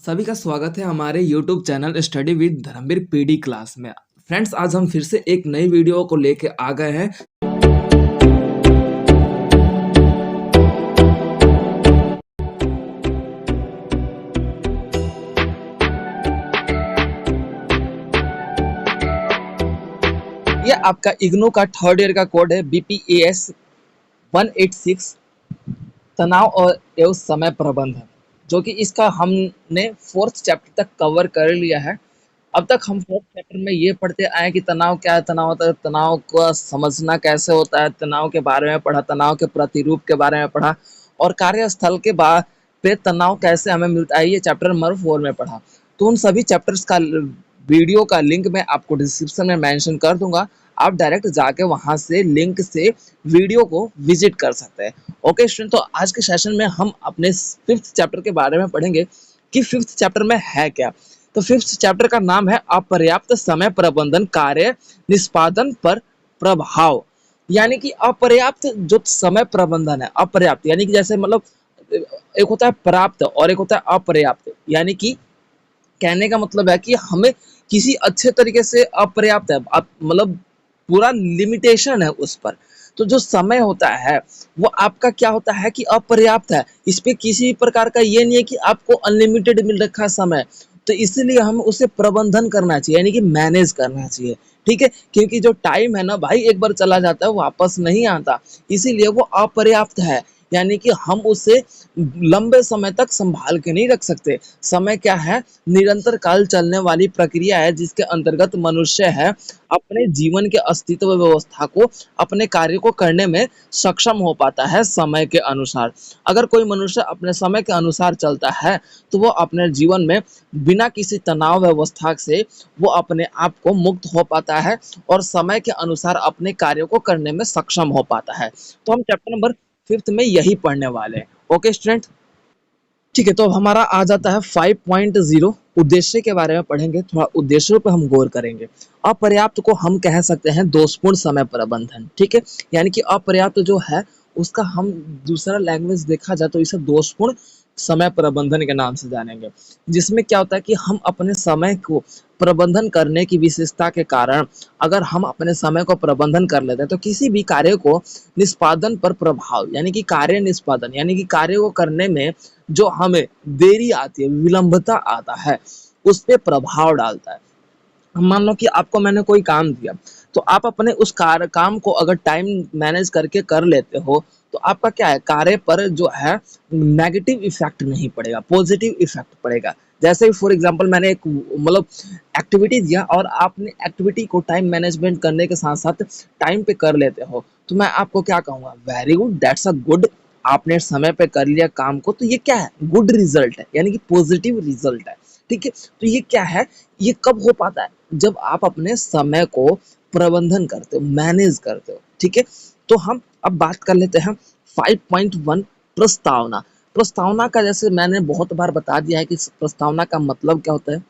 सभी का स्वागत है हमारे YouTube channel study with Dharmveer PD class में। फ्रेंड्स, आज हम फिर से एक नई वीडियो को लेके आ गए हैं। ये आपका इग्नू का थर्ड ईयर का कोड है BPAS 186 तनाव और एवं समय प्रबंधन, जो कि इसका हमने फोर्थ चैप्टर तक कवर कर लिया है। अब तक हम फोर्थ चैप्टर में ये पढ़ते आए कि तनाव क्या है, तनाव होता है, तनाव को समझना कैसे होता है, तनाव के बारे में पढ़ा, तनाव के प्रतिरूप के बारे में पढ़ा और कार्यस्थल के बाद पे तनाव कैसे हमें मिलता है, ये चैप्टर नंबर 4 में पढ़ा। तो उन सभी चैप्टर्स का वीडियो का लिंक मैं आपको डिस्क्रिप्शन में मेंशन कर दूंगा। आप डायरेक्ट जाके वहां से लिंक से वीडियो को विजिट कर सकते हैं। ओके स्टूडेंट, तो आज के सेशन में हम अपने फिफ्थ चैप्टर के बारे में पढ़ेंगे कि फिफ्थ चैप्टर में है क्या। तो फिफ्थ चैप्टर का नाम है अपर्याप्त समय प्रबंधन कार्य निष्पादन पर प्रभाव। यानी कि अपर्याप्त जो समय प्रबंधन है, अपर्याप्त यानी कि जैसे मतलब एक होता है प्राप्त और एक होता है अपर्याप्त। यानी कि कहने का मतलब है कि हमें किसी अच्छे तरीके से अपर्याप्त है, मतलब पूरा लिमिटेशन है उस पर। तो जो समय होता है वो आपका क्या होता है कि अपर्याप्त है, इस पे किसी प्रकार का ये नहीं है कि आपको अनलिमिटेड मिल रखा है समय। तो इसीलिए हमें उसे प्रबंधन करना चाहिए, यानी कि मैनेज करना चाहिए। ठीक है, क्योंकि जो टाइम है ना भाई, एक बार चला जाता है वापस नहीं आता, इसीलिए वो अपर्याप्त है। यानी कि हम उसे लंबे समय तक संभाल के नहीं रख सकते। समय क्या है, निरंतर काल चलने वाली प्रक्रिया है, जिसके अंतर्गत मनुष्य है अपने जीवन के अस्तित्व व्यवस्था को, अपने कार्य को करने में सक्षम हो पाता है समय के अनुसार। अगर कोई मनुष्य अपने समय के अनुसार चलता है तो वो अपने जीवन में बिना किसी तनाव व्यवस्था से वो अपने आप को मुक्त हो पाता है और समय के अनुसार अपने कार्यों को करने में सक्षम हो पाता है। तो हम चैप्टर नंबर 5 में यही पढ़ने वाले हैं। ओके स्टूडेंट, ठीक है। तो अब हमारा आ जाता है 5.0 उद्देश्य के बारे में पढ़ेंगे, थोड़ा उद्देश्यों पर हम गौर करेंगे। अपर्याप्त को हम कह सकते हैं दोषपूर्ण समय प्रबंधन। ठीक है, यानी कि अपर्याप्त जो है उसका हम दूसरा लैंग्वेज देखा जाए तो इसे दोषपूर्ण समय प्रबंधन के नाम से जानेंगे। जिसमें क्या होता है कि हम अपने समय को प्रबंधन करने की विशेषता के कारण, अगर हम अपने समय को प्रबंधन कर लेते हैं तो किसी भी कार्य को निष्पादन पर प्रभाव, यानी कि कार्य निष्पादन यानी कि कार्य को करने में जो हमें देरी आती है, विलंबता आता है, उस पे प्रभाव डालता है। मान लो कि आपको मैंने कोई काम दिया, तो आप अपने उस काम को अगर टाइम मैनेज करके कर लेते हो तो आपका क्या है, कार्य पर जो है नेगेटिव इफेक्ट नहीं पड़ेगा, पॉजिटिव इफेक्ट पड़ेगा। जैसे फॉर एग्जांपल मैंने एक मतलब एक्टिविटी दिया और आपने एक्टिविटी को टाइम मैनेजमेंट करने के साथ साथ टाइम पे कर लेते हो, तो मैं आपको क्या कहूँगा, very good, that's a good. आपने समय पे कर लिया काम को, तो ये क्या है, गुड रिजल्ट है, यानी कि पॉजिटिव रिजल्ट है। ठीक है, तो ये क्या है, ये कब हो पाता है, जब आप अपने समय को प्रबंधन करते हो, मैनेज करते हो। ठीक है, तो हम अब बात कर लेते हैं 5.1 प्रस्तावना। प्रस्तावना का जैसे मैंने बहुत बार बता दिया है कि प्रस्तावना का मतलब क्या होता है,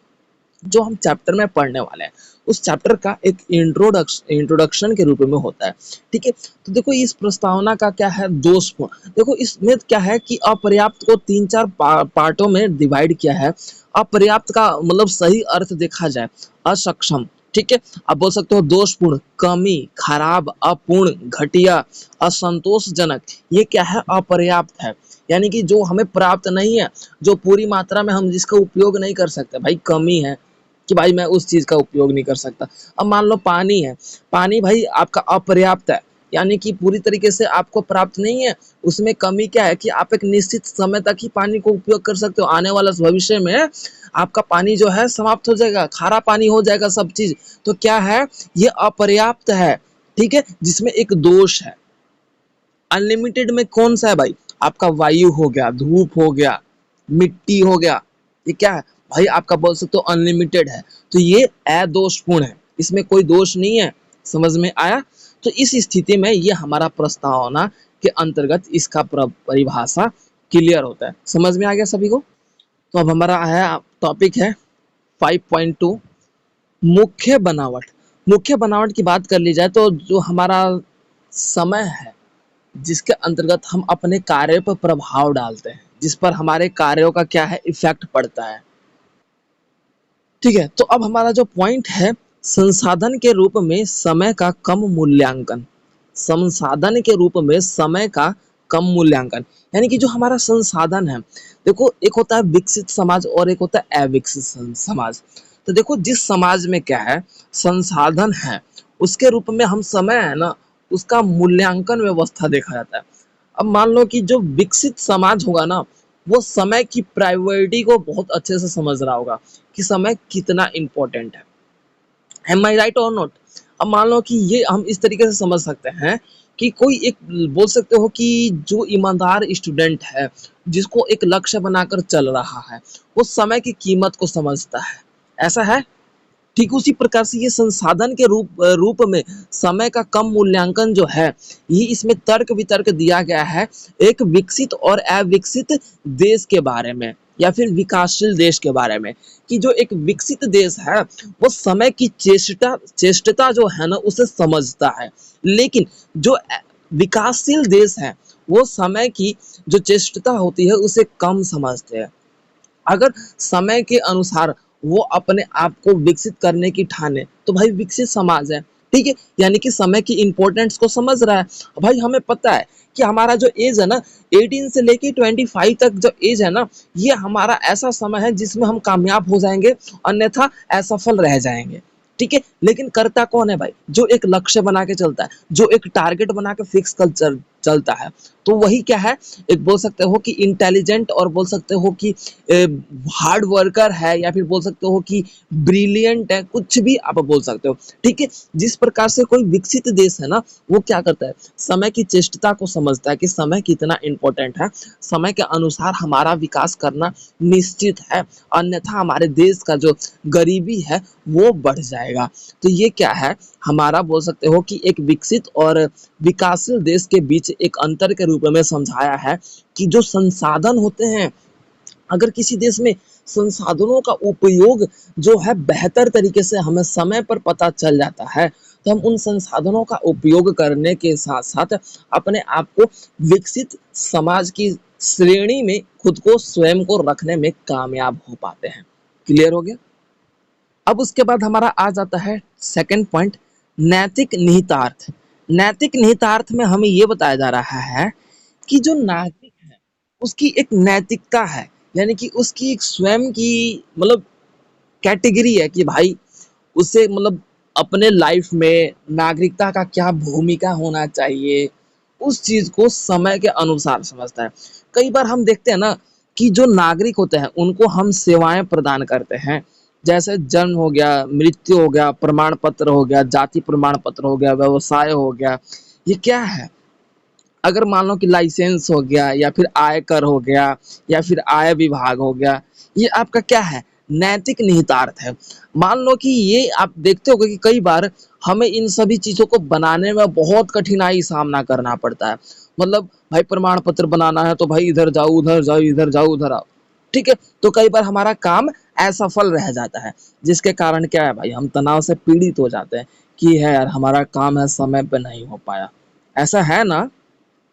जो हम चैप्टर में पढ़ने वाले हैं उस चैप्टर का एक इंट्रोडक्शन के रूप में होता है। ठीक है, तो देखो इस प्रस्तावना का क्या है, दोषपूर्ण। देखो इसमें क्या है कि अपर्याप्त को 3-4 पार्टों में डिवाइड किया है। अपर्याप्त का मतलब सही अर्थ देखा जाए असक्षम। ठीक है, आप बोल सकते हो दोषपूर्ण, कमी, खराब, अपूर्ण, घटिया, असंतोषजनक। ये क्या है, अपर्याप्त है, यानी कि जो हमें प्राप्त नहीं है, जो पूरी मात्रा में हम जिसका उपयोग नहीं कर सकते। भाई कमी है कि भाई मैं उस चीज का उपयोग नहीं कर सकता। अब मान लो पानी है, पानी भाई आपका अपर्याप्त है, यानी कि पूरी तरीके से आपको प्राप्त नहीं है। उसमें कमी क्या है कि आप एक निश्चित समय तक ही पानी को उपयोग कर सकते हो, आने वाला भविष्य में आपका पानी जो है समाप्त हो जाएगा, खारा पानी हो जाएगा सब चीज। तो क्या है, ये अपर्याप्त है। ठीक है, जिसमें एक दोष है। अनलिमिटेड में कौन सा है भाई, आपका वायु हो गया, धूप हो गया, मिट्टी हो गया, ये क्या है भाई, आपका बोल सकते हो अनलिमिटेड है। तो ये अदोषपूर्ण है, इसमें कोई दोष नहीं है। समझ में आया। तो इस स्थिति में ये हमारा प्रस्तावना के अंतर्गत इसका परिभाषा क्लियर होता है। समझ में आ गया सभी को। तो अब हमारा है टॉपिक है 5.2 मुख्य बनावट। मुख्य बनावट की बात कर ली जाए तो जो हमारा समय है, जिसके अंतर्गत हम अपने कार्य पर प्रभाव डालते हैं, जिस पर हमारे कार्यों का क्या है, इफेक्ट पड़ता है। ठीक है, तो अब हमारा जो पॉइंट है, संसाधन के रूप में समय का कम मूल्यांकन। संसाधन के रूप में समय का कम मूल्यांकन, यानी कि जो हमारा संसाधन है, देखो एक होता है विकसित समाज और एक होता है अविकसित समाज। तो देखो जिस समाज में क्या है, संसाधन है, उसके रूप में हम समय है ना, उसका मूल्यांकन व्यवस्था देखा जाता है। अब मान लो कि जो विकसित समाज होगा ना, वो समय की प्रायोरिटी को बहुत अच्छे से समझ रहा होगा कि समय कितना इम्पोर्टेंट है। एम आई राइट और नॉट? अब मान लो कि ये हम इस तरीके से समझ सकते हैं कि कोई एक, बोल सकते हो कि जो ईमानदार स्टूडेंट है, जिसको एक लक्ष्य बनाकर चल रहा है, वो समय की कीमत को समझता है। ऐसा है? ठीक उसी प्रकार से ये संसाधन के रूप में समय का कम मूल्यांकन जो है, ये इसमें तर्क वितर्क दिया गया है एक विकसित और अविकसित देश के बारे में, या फिर विकासशील देश के बारे में, कि जो एक विकसित देश है, वो समय की चेष्टता जो है ना, उसे समझता है। लेकिन जो विकासशील देश है, वो समय की जो चेष्टता होती है उसे कम समझते हैं। अगर समय के अनुसार वो अपने आप को विकसित करने की ठाने, तो भाई विकसित समाज है। ठीक है, यानी कि समय की इंपॉर्टेंस को समझ रहा है। भाई हमें पता है कि हमारा जो एज है ना, 18 से लेके 25 तक जो एज है ना, ये हमारा ऐसा समय है जिसमें हम कामयाब हो जाएंगे, अन्यथा असफल रह जाएंगे। ठीक है, लेकिन करता कौन है भाई? जो एक लक्ष्य बना के चलता है, जो एक टारगेट बना के फिक्स कर चलता है, तो वही क्या है, एक बोल सकते हो कि इंटेलिजेंट, और बोल सकते हो कि हार्ड वर्कर है, या फिर बोल सकते हो कि ब्रिलियंट है, कुछ भी आप बोल सकते हो। ठीक है, जिस प्रकार से कोई विकसित देश है ना, वो क्या करता है, समय की चेष्टता को समझता है कि समय कितना इंपॉर्टेंट है, समय के अनुसार हमारा विकास करना निश्चित है, अन्यथा हमारे देश का जो गरीबी है वो बढ़ जाएगा। तो ये क्या है, हमारा बोल सकते हो कि एक विकसित और विकासशील देश के बीच एक अंतर के रूप में समझाया है कि जो संसाधन होते हैं, अगर किसी देश में संसाधनों का उपयोग जो है बेहतर तरीके से हमें समय पर पता चल जाता है, तो हम उन संसाधनों का उपयोग करने के साथ साथ अपने आप को विकसित समाज की श्रेणी में खुद को स्वयं को रखने में कामयाब हो पाते हैं। क्लियर हो गया? अब उसके बाद हमारा आ जाता है सेकंड पॉइंट, नैतिक निहितार्थ। नैतिक निहितार्थ में हमें ये बताया जा रहा है कि जो नागरिक है, उसकी एक नैतिकता है, यानी कि उसकी एक स्वयं की, मतलब कैटेगरी है कि भाई उसे, मतलब अपने लाइफ में नागरिकता का क्या भूमिका होना चाहिए, उस चीज को समय के अनुसार समझता है। कई बार हम देखते हैं ना कि जो नागरिक होते हैं उनको हम सेवाएं प्रदान करते हैं, जैसे जन्म हो गया, मृत्यु हो गया, प्रमाण पत्र हो गया, जाति प्रमाण पत्र हो गया, व्यवसाय हो गया। ये क्या है, अगर मान लो कि लाइसेंस हो गया, या फिर आयकर हो गया, या फिर आय विभाग हो गया, ये आपका क्या है, नैतिक निहितार्थ है। मान लो कि ये आप देखते होगे कि कई बार हमें इन सभी चीजों को बनाने में बहुत कठिनाई सामना करना पड़ता है। मतलब भाई प्रमाण पत्र बनाना है, तो भाई इधर जाओ उधर जाओ, इधर जाओ उधर आओ। ठीक है, तो कई बार हमारा काम असफल रह जाता है, जिसके कारण क्या है भाई, हम तनाव से पीड़ित हो जाते हैं कि है यार हमारा काम है समय पे नहीं हो पाया। ऐसा है ना?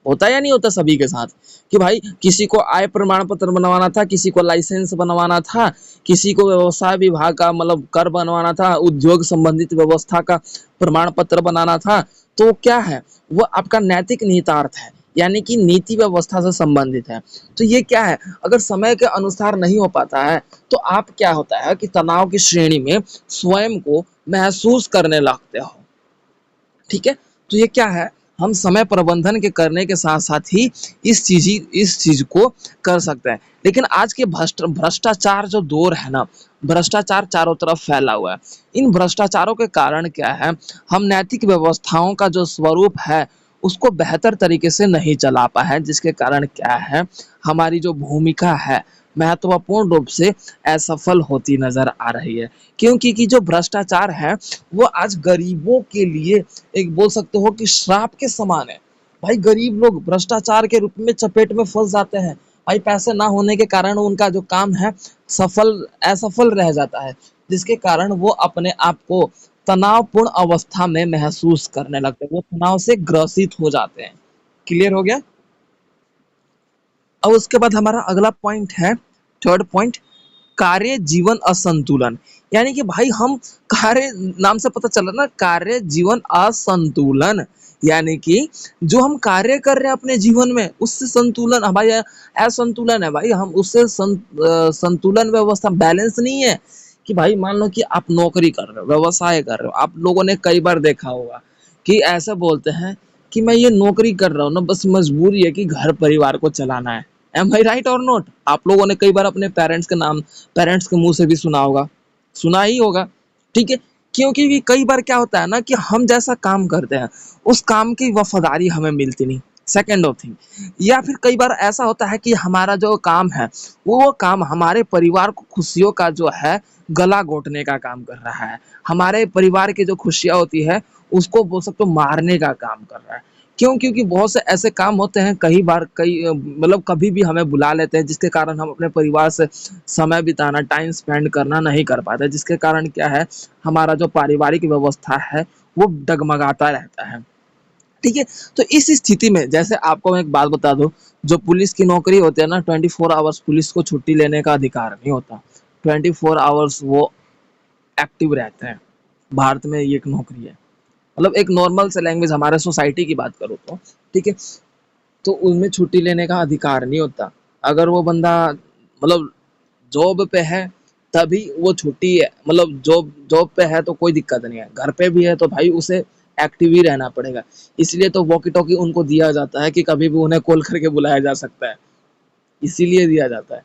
होता या नहीं होता सभी के साथ, कि भाई किसी को आय प्रमाण पत्र बनवाना था, किसी को लाइसेंस बनवाना था, किसी को व्यवसाय विभाग का मतलब कर बनवाना था, उद्योग संबंधित व्यवस्था का प्रमाण पत्र बनाना था। तो क्या है, वो आपका नैतिक निहितार्थ है, यानी कि नीति व्यवस्था से संबंधित है। तो ये क्या है, अगर समय के अनुसार नहीं हो पाता है, तो आप क्या होता है कि तनाव की श्रेणी में स्वयं को महसूस करने लगते हो। ठीक है, तो ये क्या है, हम समय प्रबंधन के करने के साथ साथ ही इस चीज को कर सकते हैं। लेकिन आज के भ्रष्टाचार जो दौर है ना, भ्रष्टाचार चारों तरफ फैला हुआ है। इन भ्रष्टाचारों के कारण क्या है, हम नैतिक व्यवस्थाओं का जो स्वरूप है उसको बेहतर तरीके से नहीं चला पाए हैं, जिसके कारण क्या है, हमारी जो भूमिका है महत्वपूर्ण रूप से असफल होती नजर आ रही है। क्योंकि कि जो भ्रष्टाचार है, वो आज गरीबों के लिए एक बोल सकते हो कि श्राप के समान है। भाई गरीब लोग भ्रष्टाचार के रूप में चपेट में फंस जाते हैं। भाई पैसे ना होने के कारण उनका जो काम है सफल असफल रह जाता है, जिसके कारण वो अपने आप को तनावपूर्ण अवस्था में महसूस करने लगते हैं, वो तनाव से ग्रसित हो जाते हैं। क्लियर हो गया? अब उसके बाद हमारा अगला पॉइंट है, थर्ड पॉइंट, कार्य जीवन असंतुलन। यानी कि भाई हम कार्य, नाम से पता चला ना, कार्य जीवन असंतुलन, यानी कि जो हम कार्य कर रहे हैं अपने जीवन में उससे संतुलन, भाई असंतुलन है भाई, हम उससे संतुलन व्यवस्था बैलेंस नहीं है। कि भाई मान लो कि आप नौकरी कर रहे हो, व्यवसाय कर रहे हो, आप लोगों ने कई बार देखा होगा कि ऐसा बोलते हैं कि मैं ये नौकरी कर रहा हूँ ना, बस मजबूरी है कि घर परिवार को चलाना है। एम आई राइट और नॉट? आप लोगों ने कई बार अपने पेरेंट्स के मुंह से भी सुना होगा, सुना ही होगा। ठीक है, क्योंकि कई बार क्या होता है ना कि हम जैसा काम करते हैं उस काम की वफादारी हमें मिलती नहीं, सेकेंड ऑफ थिंग। या फिर कई बार ऐसा होता है कि हमारा जो काम है वो काम हमारे परिवार को खुशियों का जो है गला घोटने का काम कर रहा है, हमारे परिवार की जो खुशियां होती है उसको बोल सकते हो मारने का काम कर रहा है। क्यों? क्योंकि बहुत से ऐसे काम होते हैं, कई बार कई मतलब कभी भी हमें बुला लेते हैं जिसके कारण हम अपने परिवार से समय बिताना, टाइम स्पेंड करना नहीं कर पाते, जिसके कारण क्या है, हमारा जो पारिवारिक व्यवस्था है वो डगमगाता रहता है। ठीक है, तो इस स्थिति में जैसे आपको मैं एक बात बता दूं, जो पुलिस की नौकरी होती है ना, 24 आवर्स पुलिस को छुट्टी लेने का अधिकार नहीं होता, 24 आवर्स वो एक्टिव रहते हैं। भारत में ये एक नौकरी है, मतलब एक नॉर्मल से लैंग्वेज हमारे सोसाइटी की बात करूँ तो, ठीक है, तो उनमें छुट्टी लेने का अधिकार नहीं होता। अगर वो बंदा मतलब जॉब पे है तभी वो छुट्टी है, मतलब जॉब जॉब पे है तो कोई दिक्कत नहीं है, घर पे भी है तो भाई उसे एक्टिव ही रहना पड़ेगा। इसलिए तो वॉकी टॉकी उनको दिया जाता है कि कभी भी उन्हें कॉल करके बुलाया जा सकता है, इसीलिए दिया जाता है।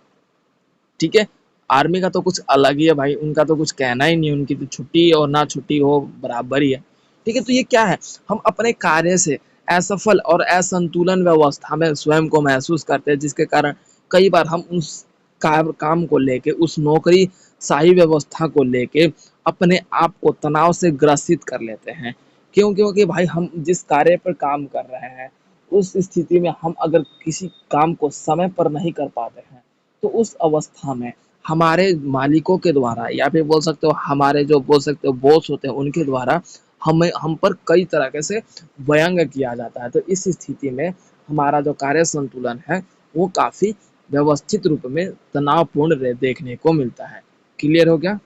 ठीक है, आर्मी का तो कुछ अलग ही है भाई, उनका तो कुछ कहना ही नहीं, उनकी तो छुट्टी और ना छुट्टी हो बराबर ही है। ठीक है, तो ये क्या है, हम अपने कार्य से असफल और असंतुलन व्यवस्था में स्वयं को महसूस करते हैं, जिसके कारण कई बार हम उस काम को लेके, उस नौकरी शाही व्यवस्था को लेके अपने आप को तनाव से ग्रसित कर लेते हैं। क्यों? क्योंकि भाई हम जिस कार्य पर काम कर रहे हैं उस स्थिति में हम अगर किसी काम को समय पर नहीं कर पाते हैं तो उस अवस्था में हमारे मालिकों के द्वारा, या फिर बोल सकते हो हमारे जो बोल सकते हो बॉस होते हैं उनके द्वारा हमें हम पर कई तरह से व्यंग किया जाता है। तो इस स्थिति में हमारा जो कार्य संतुलन है वो काफी व्यवस्थित रूप में तनावपूर्ण देखने को मिलता है। क्लियर हो गया?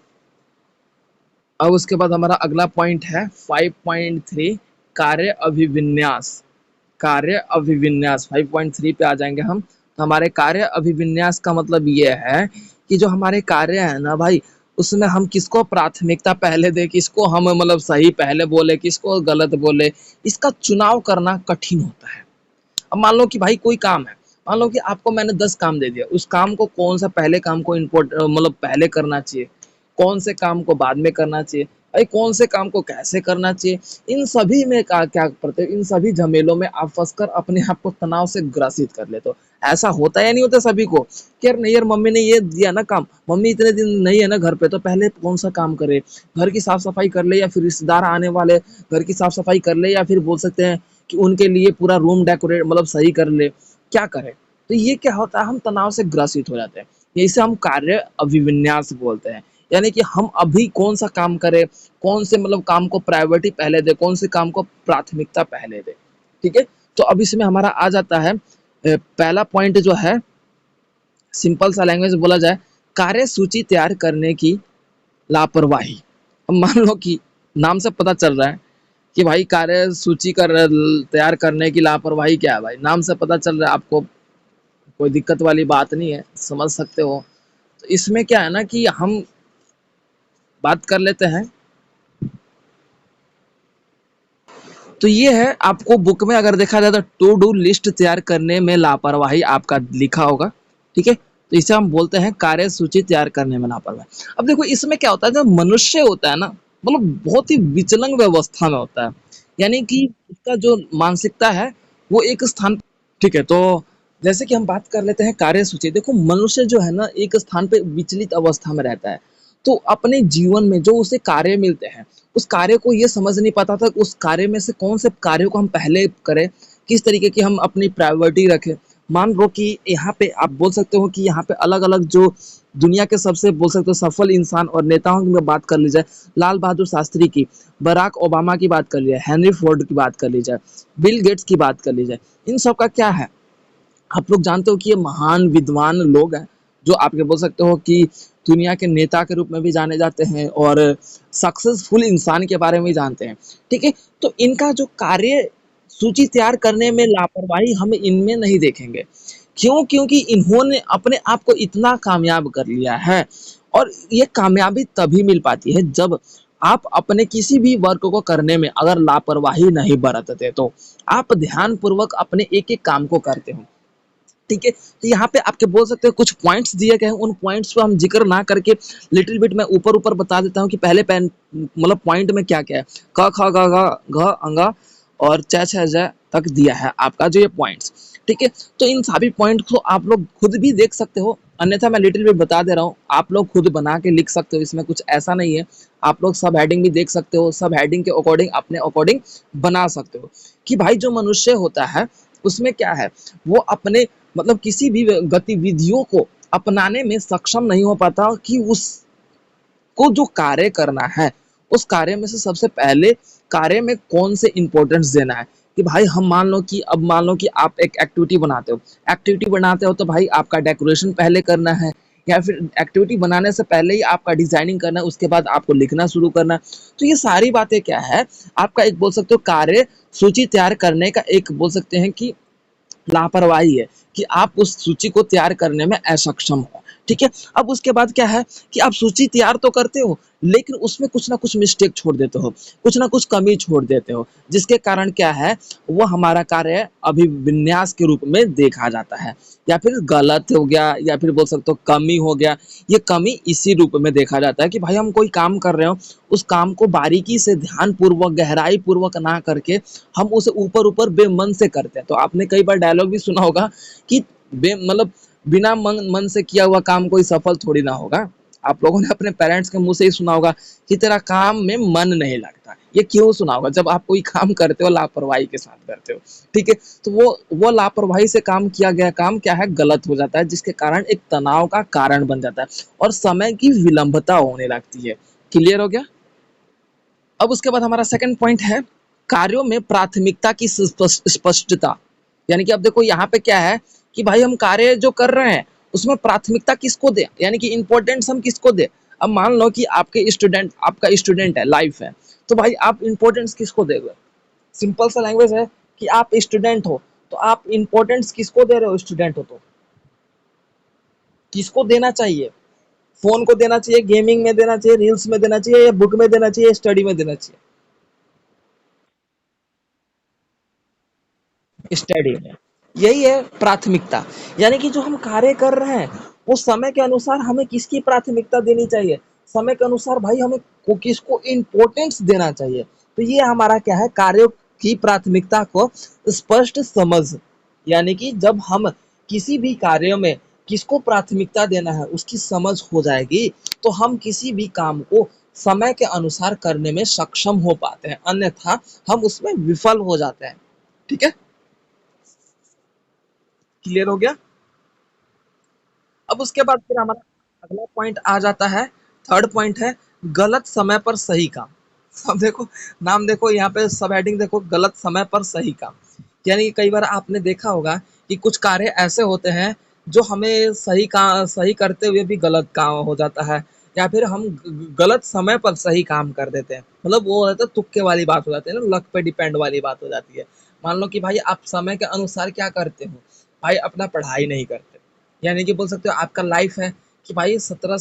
अब उसके बाद हमारा अगला पॉइंट है 5.3, कार्य अभिविन्यास। कार्य अभिविन्यास 5.3 पे आ जाएंगे हम। तो हमारे कार्य अभिविन्यास का मतलब ये है कि जो हमारे कार्य है ना भाई, उसमें हम किसको प्राथमिकता पहले दे, किसको हम मतलब सही पहले बोले, किसको गलत बोले, इसका चुनाव करना कठिन होता है। अब मान लो कि भाई कोई काम है, मान लो कि आपको मैंने 10 काम दे दिया, उस काम को कौन सा पहले काम को इम्पोर्ट मतलब पहले करना चाहिए, कौन से काम को बाद में करना चाहिए, भाई कौन से काम को कैसे करना चाहिए, इन सभी में क्या करते हो, इन सभी झमेलों में आप फंसकर अपने आप को तनाव से ग्रसित कर लेते हो। ऐसा होता है या नहीं होता सभी को कि यार नहीं यार, मम्मी ने ये दिया ना काम, मम्मी इतने दिन नहीं है ना घर पे, तो पहले कौन सा काम करे, घर की साफ सफाई कर ले, या फिर रिश्तेदार आने वाले घर की साफ सफाई कर ले, या फिर बोल सकते हैं कि उनके लिए पूरा रूम डेकोरेट मतलब सही कर ले, क्या करे। तो ये क्या होता है, हम तनाव से ग्रसित हो जाते हैं, इसे हम कार्य अभिविन्यास बोलते हैं। यानी कि हम अभी कौन सा काम करें, कौन से मतलब काम को प्रायोरिटी पहले दे, कौन से काम को प्राथमिकता पहले दे। ठीक है, तो अब इसमें हमारा आ जाता है पहला पॉइंट जो है, सिंपल सा लैंग्वेज बोला जाए, कार्य सूची तैयार करने की लापरवाही। अब मान लो कि नाम से पता चल रहा है कि भाई कार्य सूची तैयार करने की लापरवाही क्या है, भाई नाम से पता चल रहा है आपको, कोई दिक्कत वाली बात नहीं है, समझ सकते हो। तो इसमें क्या है ना कि हम बात कर लेते हैं, तो ये है आपको बुक में अगर देखा जाए तो टू डू लिस्ट तैयार करने में लापरवाही आपका लिखा होगा। ठीक है, तो इसे हम बोलते हैं कार्य सूची तैयार करने में लापरवाही। अब देखो इसमें क्या होता है, जो मनुष्य होता है ना, मतलब बहुत ही विचलन व्यवस्था में होता है, यानी कि उसका जो मानसिकता है वो एक स्थान। ठीक है, तो जैसे कि हम बात कर लेते हैं कार्य सूची। देखो मनुष्य जो है ना एक स्थान पे विचलित अवस्था में रहता है, तो अपने जीवन में जो उसे कार्य मिलते हैं उस कार्य को ये समझ नहीं पाता था कि उस कार्य में से कौन से कार्यों को हम पहले करें, किस तरीके की हम अपनी प्रायोरिटी रखें। मान लो कि यहाँ पे आप बोल सकते हो कि यहाँ पे अलग अलग जो दुनिया के सबसे बोल सकते हो सफल इंसान और नेताओं की बात कर ली जाए, लाल बहादुर शास्त्री की, बराक ओबामा की बात कर ली जाए, हेनरी फोर्ड की बात कर ली जाए, बिल गेट्स की बात कर ली जाए, इन सब का क्या है, आप लोग जानते हो कि ये महान विद्वान लोग हैं जो आपके बोल सकते हो कि दुनिया के नेता के रूप में भी जाने जाते हैं और सक्सेसफुल इंसान के बारे में भी जानते हैं। ठीक है? तो इनका जो कार्य सूची तैयार करने में लापरवाही हम इनमें नहीं देखेंगे। क्यों? क्योंकि इन्होंने अपने आप को इतना कामयाब कर लिया है और ये कामयाबी तभी मिल पाती है जब आप अपने किसी भी वर्क को करने में अगर लापरवाही नहीं बरतते तो। आप ध्यानपूर्वक अपने एक-एक काम को करते हो। ठीक है? तो यहाँ पे आपके बोल सकते हो कुछ पॉइंट्स दिए गए हैं, उन पॉइंट्स को हम ज़िक्र ना करके लिटिल बिट मैं ऊपर-ऊपर बता देता हूँ कि पहले मतलब पॉइंट में क्या-क्या है। क, ख, ग, घ, घ, अंग और च, छ, ज तक दिया है आपका जो ये पॉइंट्स। ठीक है? तो इन सभी पॉइंट को आप लोग खुद भी देख सकते हो, अन्यथा मैं लिटिल बिट बता दे रहा हूँ, आप लोग खुद बना के लिख सकते हो, इसमें कुछ ऐसा नहीं है। आप लोग सब हेडिंग भी देख सकते हो, सब हेडिंग के अकॉर्डिंग अपने अकॉर्डिंग बना सकते हो कि भाई जो मनुष्य होता है, उसमें क्या है, वो अपने मतलब किसी भी गतिविधियों को अपनाने में सक्षम नहीं हो पाता कि उसको जो कार्य करना है, उस कार्य में से सबसे पहले कार्य में कौन से इम्पोर्टेंस देना है। कि भाई हम मान लो कि आप एक एक्टिविटी बनाते हो तो भाई आपका डेकोरेशन पहले करना है या फिर एक्टिविटी बनाने से पहले ही आपका डिजाइनिंग करना है, उसके बाद आपको लिखना शुरू करना है। तो ये सारी बातें क्या है, आपका एक बोल सकते हो कार्य सूची तैयार करने का एक बोल सकते हैं कि लापरवाही है कि आप उस सूची को तैयार करने में असक्षम हो। ठीक है? अब उसके बाद क्या है कि आप सूची तैयार तो करते हो, लेकिन उसमें कुछ ना कुछ मिस्टेक छोड़ देते हो, कुछ ना कुछ कमी छोड़ देते हो, जिसके कारण क्या है, वो हमारा कार्य अभिविन्यास के रूप में देखा जाता है या फिर गलत हो गया या फिर बोल सकते हो कमी हो गया। ये कमी इसी रूप में देखा जाता है कि भाई हम कोई काम कर रहे हो, उस काम को बारीकी से ध्यानपूर्वक, गहराई पूर्वक ना करके हम उसे ऊपर-ऊपर बेमन से करते हैं। तो आपने कई बार डायलॉग भी सुना होगा कि मतलब बिना मन से किया हुआ काम कोई सफल थोड़ी ना होगा। आप लोगों ने अपने पेरेंट्स के मुँह से ही सुना होगा कि तेरा काम में मन नहीं लगता। ये क्यों सुना होगा? जब आप कोई काम करते हो लापरवाही के साथ करते हो, ठीक है? तो वो लापरवाही से काम किया गया काम क्या है, गलत हो जाता है, जिसके कारण एक तनाव का कारण बन जाता है और समय की विलंबता होने लगती है। क्लियर हो गया? अब उसके बाद हमारा सेकंड पॉइंट है कार्यों में प्राथमिकता की स्पष्टता। यानी कि अब देखो यहाँ पे क्या है कि भाई हम कार्य जो कर रहे हैं उसमें प्राथमिकता किसको दें, यानी कि इम्पोर्टेंस हम किसको दें। अब मान लो कि आपका स्टूडेंट है, लाइफ है, तो भाई आप इम्पोर्टेंस किसको देंगे। सिंपल सा लैंग्वेज है कि आप स्टूडेंट हो तो आप इम्पोर्टेंस किसको दे रहे हो, स्टूडेंट हो तो किसको देना चाहिए। फोन को देना चाहिए, गेमिंग में देना चाहिए, रील्स में देना चाहिए, या बुक में देना चाहिए, स्टडी में देना चाहिए। स्टडी में। यही है प्राथमिकता। यानी कि जो हम कार्य कर रहे हैं, उस समय के अनुसार हमें किसकी प्राथमिकता देनी चाहिए? समय के अनुसार भाई हमें किसको इम्पोर्टेंस देना चाहिए। तो ये हमारा क्या है, कार्यों की प्राथमिकता को स्पष्ट समझ। यानी कि जब हम किसी भी कार्य में किसको प्राथमिकता देना है, उसकी समझ हो जाएगी, तो हम किसी भी काम को समय के अनुसार करने में सक्षम हो पाते हैं, अन्यथा हम उसमें विफल हो जाते हैं। ठीक है? क्लियर हो गया। अब उसके बाद फिर हमारा अगला पॉइंट आ जाता है, थर्ड पॉइंट है गलत समय पर सही काम। अब देखो, नाम देखो, यहाँ पे सब हेडिंग देखो, गलत समय पर सही काम। यानी कि कई बार आपने देखा होगा कि कुछ कार्य ऐसे होते हैं जो हमें सही करते हुए भी गलत काम हो जाता है, या फिर हम गलत समय पर सही काम कर देते हैं। मतलब वो रहता है तुक्के वाली बात हो जाती है ना, लक पे डिपेंड वाली बात हो जाती है। मान लो कि भाई आप समय के अनुसार क्या करते हो, भाई अपना पढ़ाई नहीं करते, यानी कि बोल सकते हो आपका लाइफ है कि भाई 18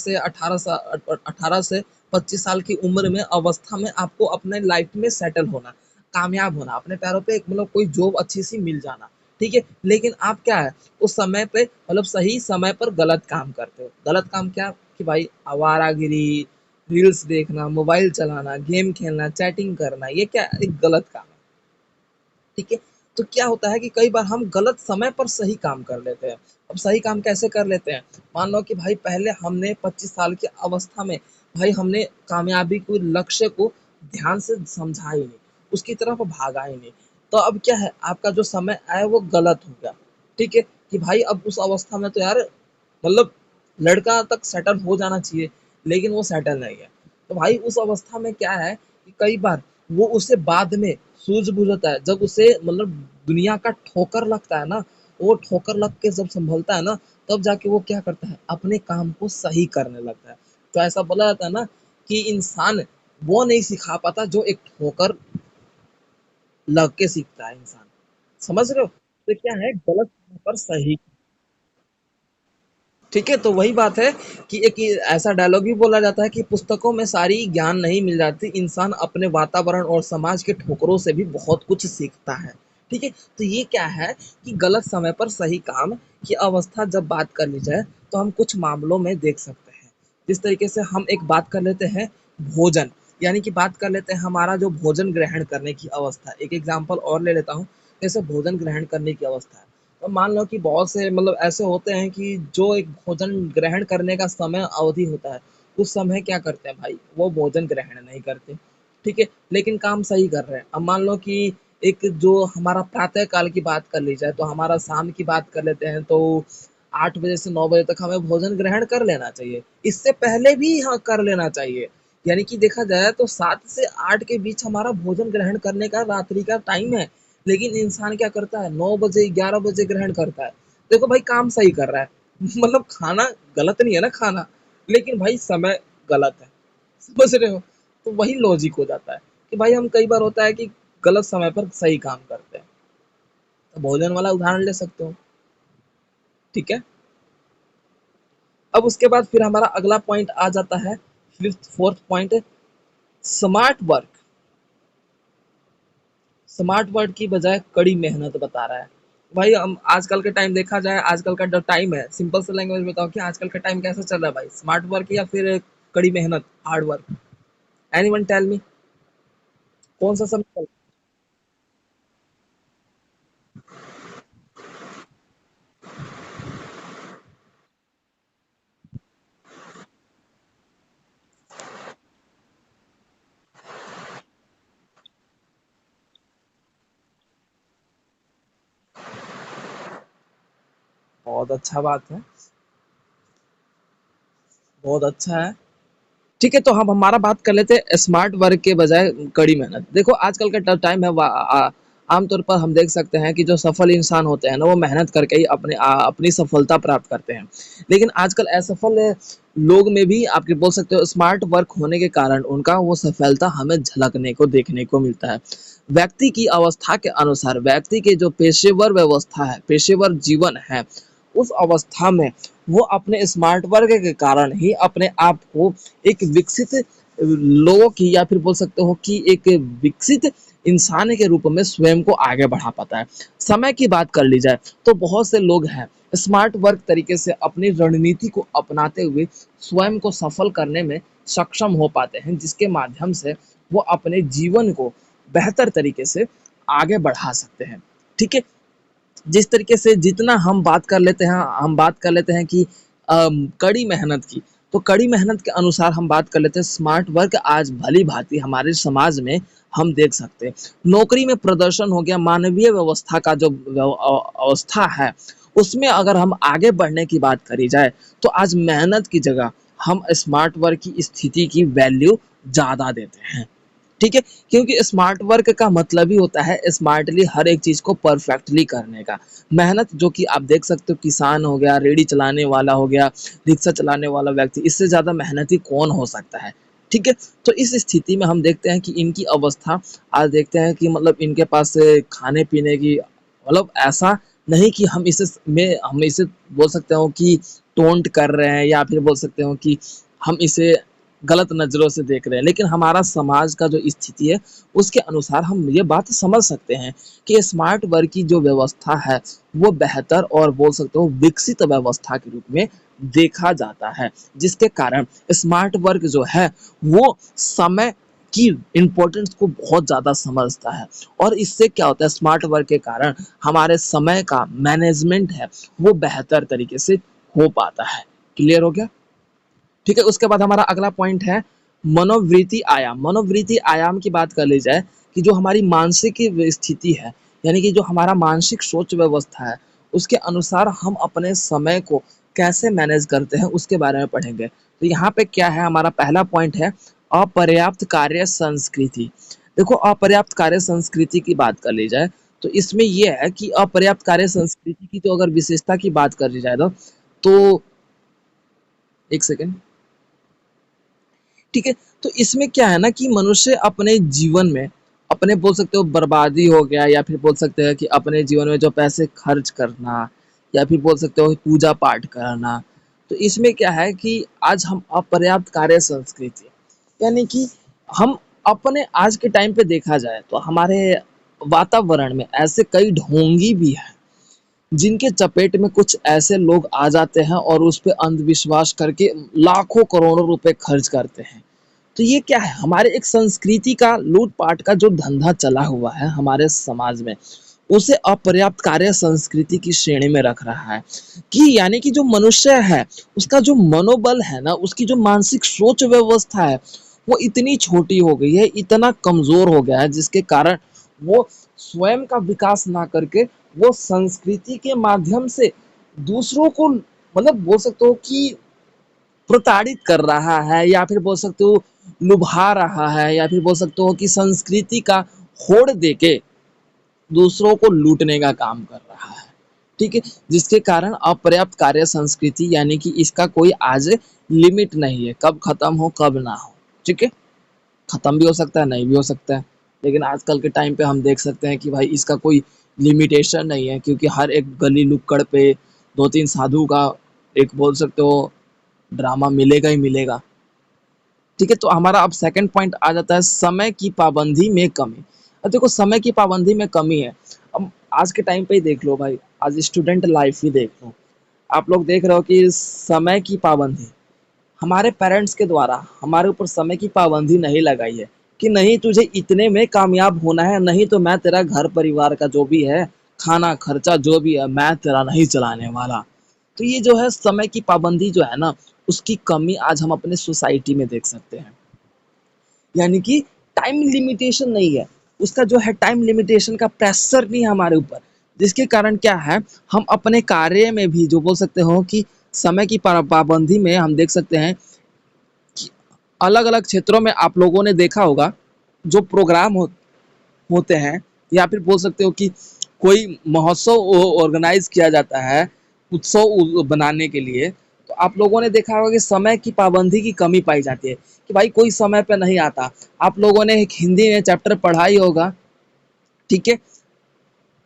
से 25 साल की उम्र में अवस्था में आपको अपने लाइफ में सेटल होना, कामयाब होना, अपने पैरों पे मतलब कोई जॉब अच्छी सी मिल जाना। ठीक है, लेकिन आप क्या है उस समय पे मतलब सही समय पर गलत काम करते हो। गलत काम क्या कि भाई आवारागिरी, रील्स देखना, मोबाइल चलाना, गेम खेलना, चैटिंग करना, ये क्या एक गलत काम है। ठीक है, तो क्या होता है कि कई बार हम गलत समय पर सही काम कर लेते हैं। अब सही काम कैसे कर लेते हैं, मान लो कि भाई पहले हमने 25 साल की अवस्था में भाई हमने कामयाबी को लक्ष्य को ध्यान से समझा ही नहीं, उसकी तरफ भागा ही नहीं, तो अब क्या है आपका जो समय आया वो गलत हो गया। ठीक है, कि भाई अब उस अवस्था में तो यार मतलब लड़का तक सेटल हो जाना चाहिए, लेकिन वो सेटल नहीं है। तो भाई उस अवस्था में क्या है कि कई बार वो उसे बाद में सूझबूझ होता है, जब उसे मतलब दुनिया का ठोकर लगता है ना, वो ठोकर लग के जब संभलता है ना, तब जाके वो क्या करता है, अपने काम को सही करने लगता है। तो ऐसा बोला जाता है ना कि इंसान वो नहीं सिखा पाता जो एक ठोकर लग के सीखता है इंसान। समझ रहे हो? तो क्या है, गलत समय पर सही। ठीक है, तो वही बात है कि एक ये ऐसा डायलॉग भी बोला जाता है कि पुस्तकों में सारी ज्ञान नहीं मिल जाती, इंसान अपने वातावरण और समाज के ठोकरों से भी बहुत कुछ सीखता है। ठीक है, तो ये क्या है कि गलत समय पर सही काम की अवस्था जब बात कर ली जाए, तो हम कुछ मामलों में देख सकते हैं। जिस तरीके से हम एक बात कर लेते हैं भोजन, यानी कि बात कर लेते हैं हमारा जो भोजन ग्रहण करने की अवस्था। एक एग्जाम्पल और ले लेता हूँ, जैसे भोजन ग्रहण करने की अवस्था है। तो मान लो कि बहुत से मतलब ऐसे होते हैं कि जो एक भोजन ग्रहण करने का समय अवधि होता है, उस समय क्या करते हैं भाई, वो भोजन ग्रहण नहीं करते। ठीक है, लेकिन काम सही कर रहे हैं। अब मान लो कि एक जो हमारा प्रातः काल की बात कर ली जाए, तो हमारा शाम की बात कर लेते हैं, तो 8 बजे से 9 बजे तक हमें भोजन ग्रहण कर लेना चाहिए। इससे पहले भी हाँ कर लेना चाहिए। यानी कि देखा जाए तो 7 से 8 के बीच हमारा भोजन ग्रहण करने का रात्रि का टाइम है। लेकिन इंसान क्या करता है, 9 बजे 11 बजे ग्रहण करता है। देखो भाई, काम सही कर रहा है मतलब खाना गलत नहीं है ना खाना, लेकिन भाई समय गलत है। समझ रहे हो? तो वही लॉजिक हो जाता है कि भाई हम कई बार होता है कि गलत समय पर सही काम करते हैं। तो भोजन वाला उदाहरण ले सकते हो। ठीक है, अब उसके बाद फिर हमारा अगला पॉइंट आ जाता है, fifth fourth point, smart work. Smart work की बजाय कड़ी मेहनत बता रहा है। भाई हम आजकल के टाइम देखा जाए, आजकल का जो टाइम है, सिंपल से लैंग्वेज में बताओ कि आजकल का टाइम कैसा चल रहा है भाई, स्मार्ट वर्क या फिर कड़ी मेहनत, hard work? Anyone tell me, कौन सा समय चल बहुत अच्छा बात है, बहुत अच्छा है। ठीक है, तो हम हमारा बात कर लेते हैं स्मार्ट वर्क के बजाय कड़ी मेहनत। देखो आजकल का टाइम है, आमतौर पर हम देख सकते हैं कि जो सफल इंसान होते हैं ना, वो मेहनत करके ही अपनी सफलता प्राप्त करते हैं। लेकिन आजकल असफल लोग में भी आपके बोल सकते हो स्मार्ट वर्क होने के कारण उनका वो सफलता हमें झलकने को देखने को मिलता है। व्यक्ति की अवस्था के अनुसार, व्यक्ति के जो पेशेवर व्यवस्था है, पेशेवर जीवन है, उस अवस्था में वो अपने स्मार्ट वर्क के कारण ही अपने आप को एक विकसित लोगों की, या फिर बोल सकते हो कि एक विकसित इंसान के रूप में स्वयं को आगे बढ़ा पाता है। समय की बात कर ली जाए, तो बहुत से लोग हैं स्मार्ट वर्क तरीके से अपनी रणनीति को अपनाते हुए स्वयं को सफल करने में सक्षम हो पाते हैं, जिसके माध्यम से वो अपने जीवन को बेहतर तरीके से आगे बढ़ा सकते हैं। ठीक है, जिस तरीके से जितना हम बात कर लेते हैं कि कड़ी मेहनत की, तो कड़ी मेहनत के अनुसार हम बात कर लेते हैं स्मार्ट वर्क आज भली भांति हमारे समाज में हम देख सकते हैं। नौकरी में प्रदर्शन हो गया, मानवीय व्यवस्था का जो अवस्था है, उसमें अगर हम आगे बढ़ने की बात करी जाए, तो आज मेहनत की जगह हम स्मार्ट वर्क की स्थिति की वैल्यू ज़्यादा देते हैं। ठीक है, क्योंकि स्मार्ट वर्क का मतलब ही होता है स्मार्टली हर एक चीज़ को परफेक्टली करने का। मेहनत जो कि आप देख सकते हो, किसान हो गया, रेडी चलाने वाला हो गया, रिक्शा चलाने वाला व्यक्ति, इससे ज़्यादा मेहनती कौन हो सकता है? ठीक है, तो इस स्थिति में हम देखते हैं कि इनकी अवस्था, आज देखते हैं कि मतलब इनके पास खाने पीने की मतलब ऐसा नहीं कि हम इसे बोल सकते हो कि टोंट कर रहे हैं, या फिर बोल सकते हो कि हम इसे गलत नज़रों से देख रहे हैं, लेकिन हमारा समाज का जो स्थिति है, उसके अनुसार हम ये बात समझ सकते हैं कि स्मार्ट वर्क की जो व्यवस्था है, वो बेहतर और बोल सकते हो विकसित व्यवस्था के रूप में देखा जाता है, जिसके कारण स्मार्ट वर्क जो है, वो समय की इम्पोर्टेंस को बहुत ज़्यादा समझता है। और इससे क्या होता है, स्मार्ट वर्क के कारण हमारे समय का मैनेजमेंट है, वो बेहतर तरीके से हो पाता है। क्लियर हो गया? ठीक है, उसके बाद हमारा अगला पॉइंट है मनोवृत्ति आयाम। मनोवृत्ति आयाम की बात कर ली जाए कि जो हमारी मानसिक स्थिति है, यानी कि जो हमारा मानसिक सोच व्यवस्था है, उसके अनुसार हम अपने समय को कैसे मैनेज करते हैं, उसके बारे में पढ़ेंगे। तो यहाँ पे क्या है, हमारा पहला पॉइंट है अपर्याप्त कार्य संस्कृति। देखो, अपर्याप्त कार्य संस्कृति की बात कर ली जाए, तो इसमें ये है कि अपर्याप्त कार्य संस्कृति की तो अगर विशेषता की बात करी जाए तो एक सेकेंड, ठीक है। तो इसमें क्या है ना कि मनुष्य अपने जीवन में अपने बोल सकते हो बर्बादी हो गया, या फिर बोल सकते हैं कि अपने जीवन में जो पैसे खर्च करना, या फिर बोल सकते हो पूजा पाठ करना, तो इसमें क्या है कि आज हम अपर्याप्त कार्य संस्कृति, यानी कि हम अपने आज के टाइम पे देखा जाए तो हमारे वातावरण में ऐसे कई ढोंगी भी हैं जिनके चपेट में कुछ ऐसे लोग आ जाते हैं और उस पे अंधविश्वास करके लाखों करोड़ों रुपए खर्च करते हैं। तो ये क्या है, हमारे एक संस्कृति का लूट-पाट का जो धंधा चला हुआ है हमारे समाज में, उसे अपर्याप्त कार्य संस्कृति की श्रेणी में रख रहा है। कि यानी कि जो मनुष्य है, उसका जो मनोबल है ना, उसकी जो मानसिक सोच व्यवस्था है, वो इतनी छोटी हो गई है, इतना कमज़ोर हो गया है, जिसके कारण वो स्वयं का विकास ना करके, वो संस्कृति के माध्यम से दूसरों को मतलब बोल सकते हो कि प्रताड़ित कर रहा है, या फिर बोल सकते हो लुभा रहा है, या फिर बोल सकते हो कि संस्कृति का होड़ देके दूसरों को लूटने का काम कर रहा है। ठीक है, जिसके कारण अपर्याप्त कार्य संस्कृति यानी कि इसका कोई आज लिमिट नहीं है, कब खत्म हो कब ना हो। ठीक है, खत्म भी हो सकता है, नहीं भी हो सकता है, लेकिन आजकल के टाइम पे हम देख सकते हैं कि भाई इसका कोई लिमिटेशन नहीं है, क्योंकि हर एक गली नुक्कड़ पे दो तीन साधु का एक बोल सकते हो ड्रामा मिलेगा ही मिलेगा। ठीक है, तो हमारा अब सेकंड पॉइंट आ जाता है समय की पाबंदी में कमी। अब देखो समय की पाबंदी में कमी है, अब आज के टाइम पे ही देख लो भाई, आज स्टूडेंट लाइफ ही देख लो, आप लोग देख रहे हो कि समय की पाबंदी हमारे पेरेंट्स के द्वारा हमारे ऊपर समय की पाबंदी नहीं लगाई है कि नहीं तुझे इतने में कामयाब होना है, नहीं तो मैं तेरा घर परिवार का जो भी है खाना खर्चा जो भी है मैं तेरा नहीं चलाने वाला। तो ये जो है समय की पाबंदी जो है ना, उसकी कमी आज हम अपने सोसाइटी में देख सकते हैं। यानी कि टाइम लिमिटेशन नहीं है, उसका जो है टाइम लिमिटेशन का प्रेशर नहीं है हमारे ऊपर, जिसके कारण क्या है, हम अपने कार्य में भी जो बोल सकते हो कि समय की पाबंदी में हम देख सकते हैं कि अलग अलग क्षेत्रों में आप लोगों ने देखा होगा जो प्रोग्राम होते हैं, या फिर बोल सकते हो कि कोई महोत्सव ऑर्गेनाइज किया जाता है उत्सव बनाने के लिए, तो आप लोगों ने देखा होगा कि समय की पाबंदी की कमी पाई जाती है कि भाई कोई समय पे नहीं आता। आप लोगों ने एक हिंदी में चैप्टर पढ़ा ही होगा, ठीक है,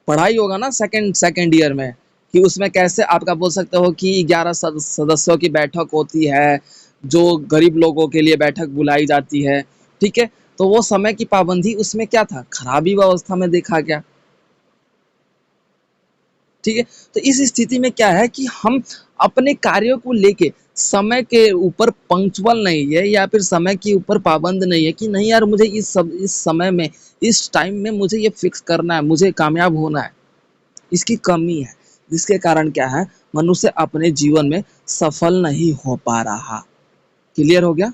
पढ़ा ही होगा ना सेकंड सेकंड ईयर में, कि उसमें कैसे आपका बोल सकते हो कि 11 सदस्यों की बैठक होती है, जो गरीब लोगों के लिए बैठक बुलाई जाती है। ठीक है, तो वो समय की पाबंदी उसमें क्या था, खराबी व्यवस्था में देखा गया। ठीक है, तो इस स्थिति में क्या है कि हम अपने कार्यों को लेके समय के ऊपर पंक्चुअल नहीं है, या फिर समय के ऊपर पाबंद नहीं है कि नहीं यार मुझे इस समय में इस टाइम में मुझे ये फिक्स करना है, मुझे कामयाब होना है, इसकी कमी है, जिसके कारण क्या है, मनुष्य अपने जीवन में सफल नहीं हो पा रहा। क्लियर हो गया।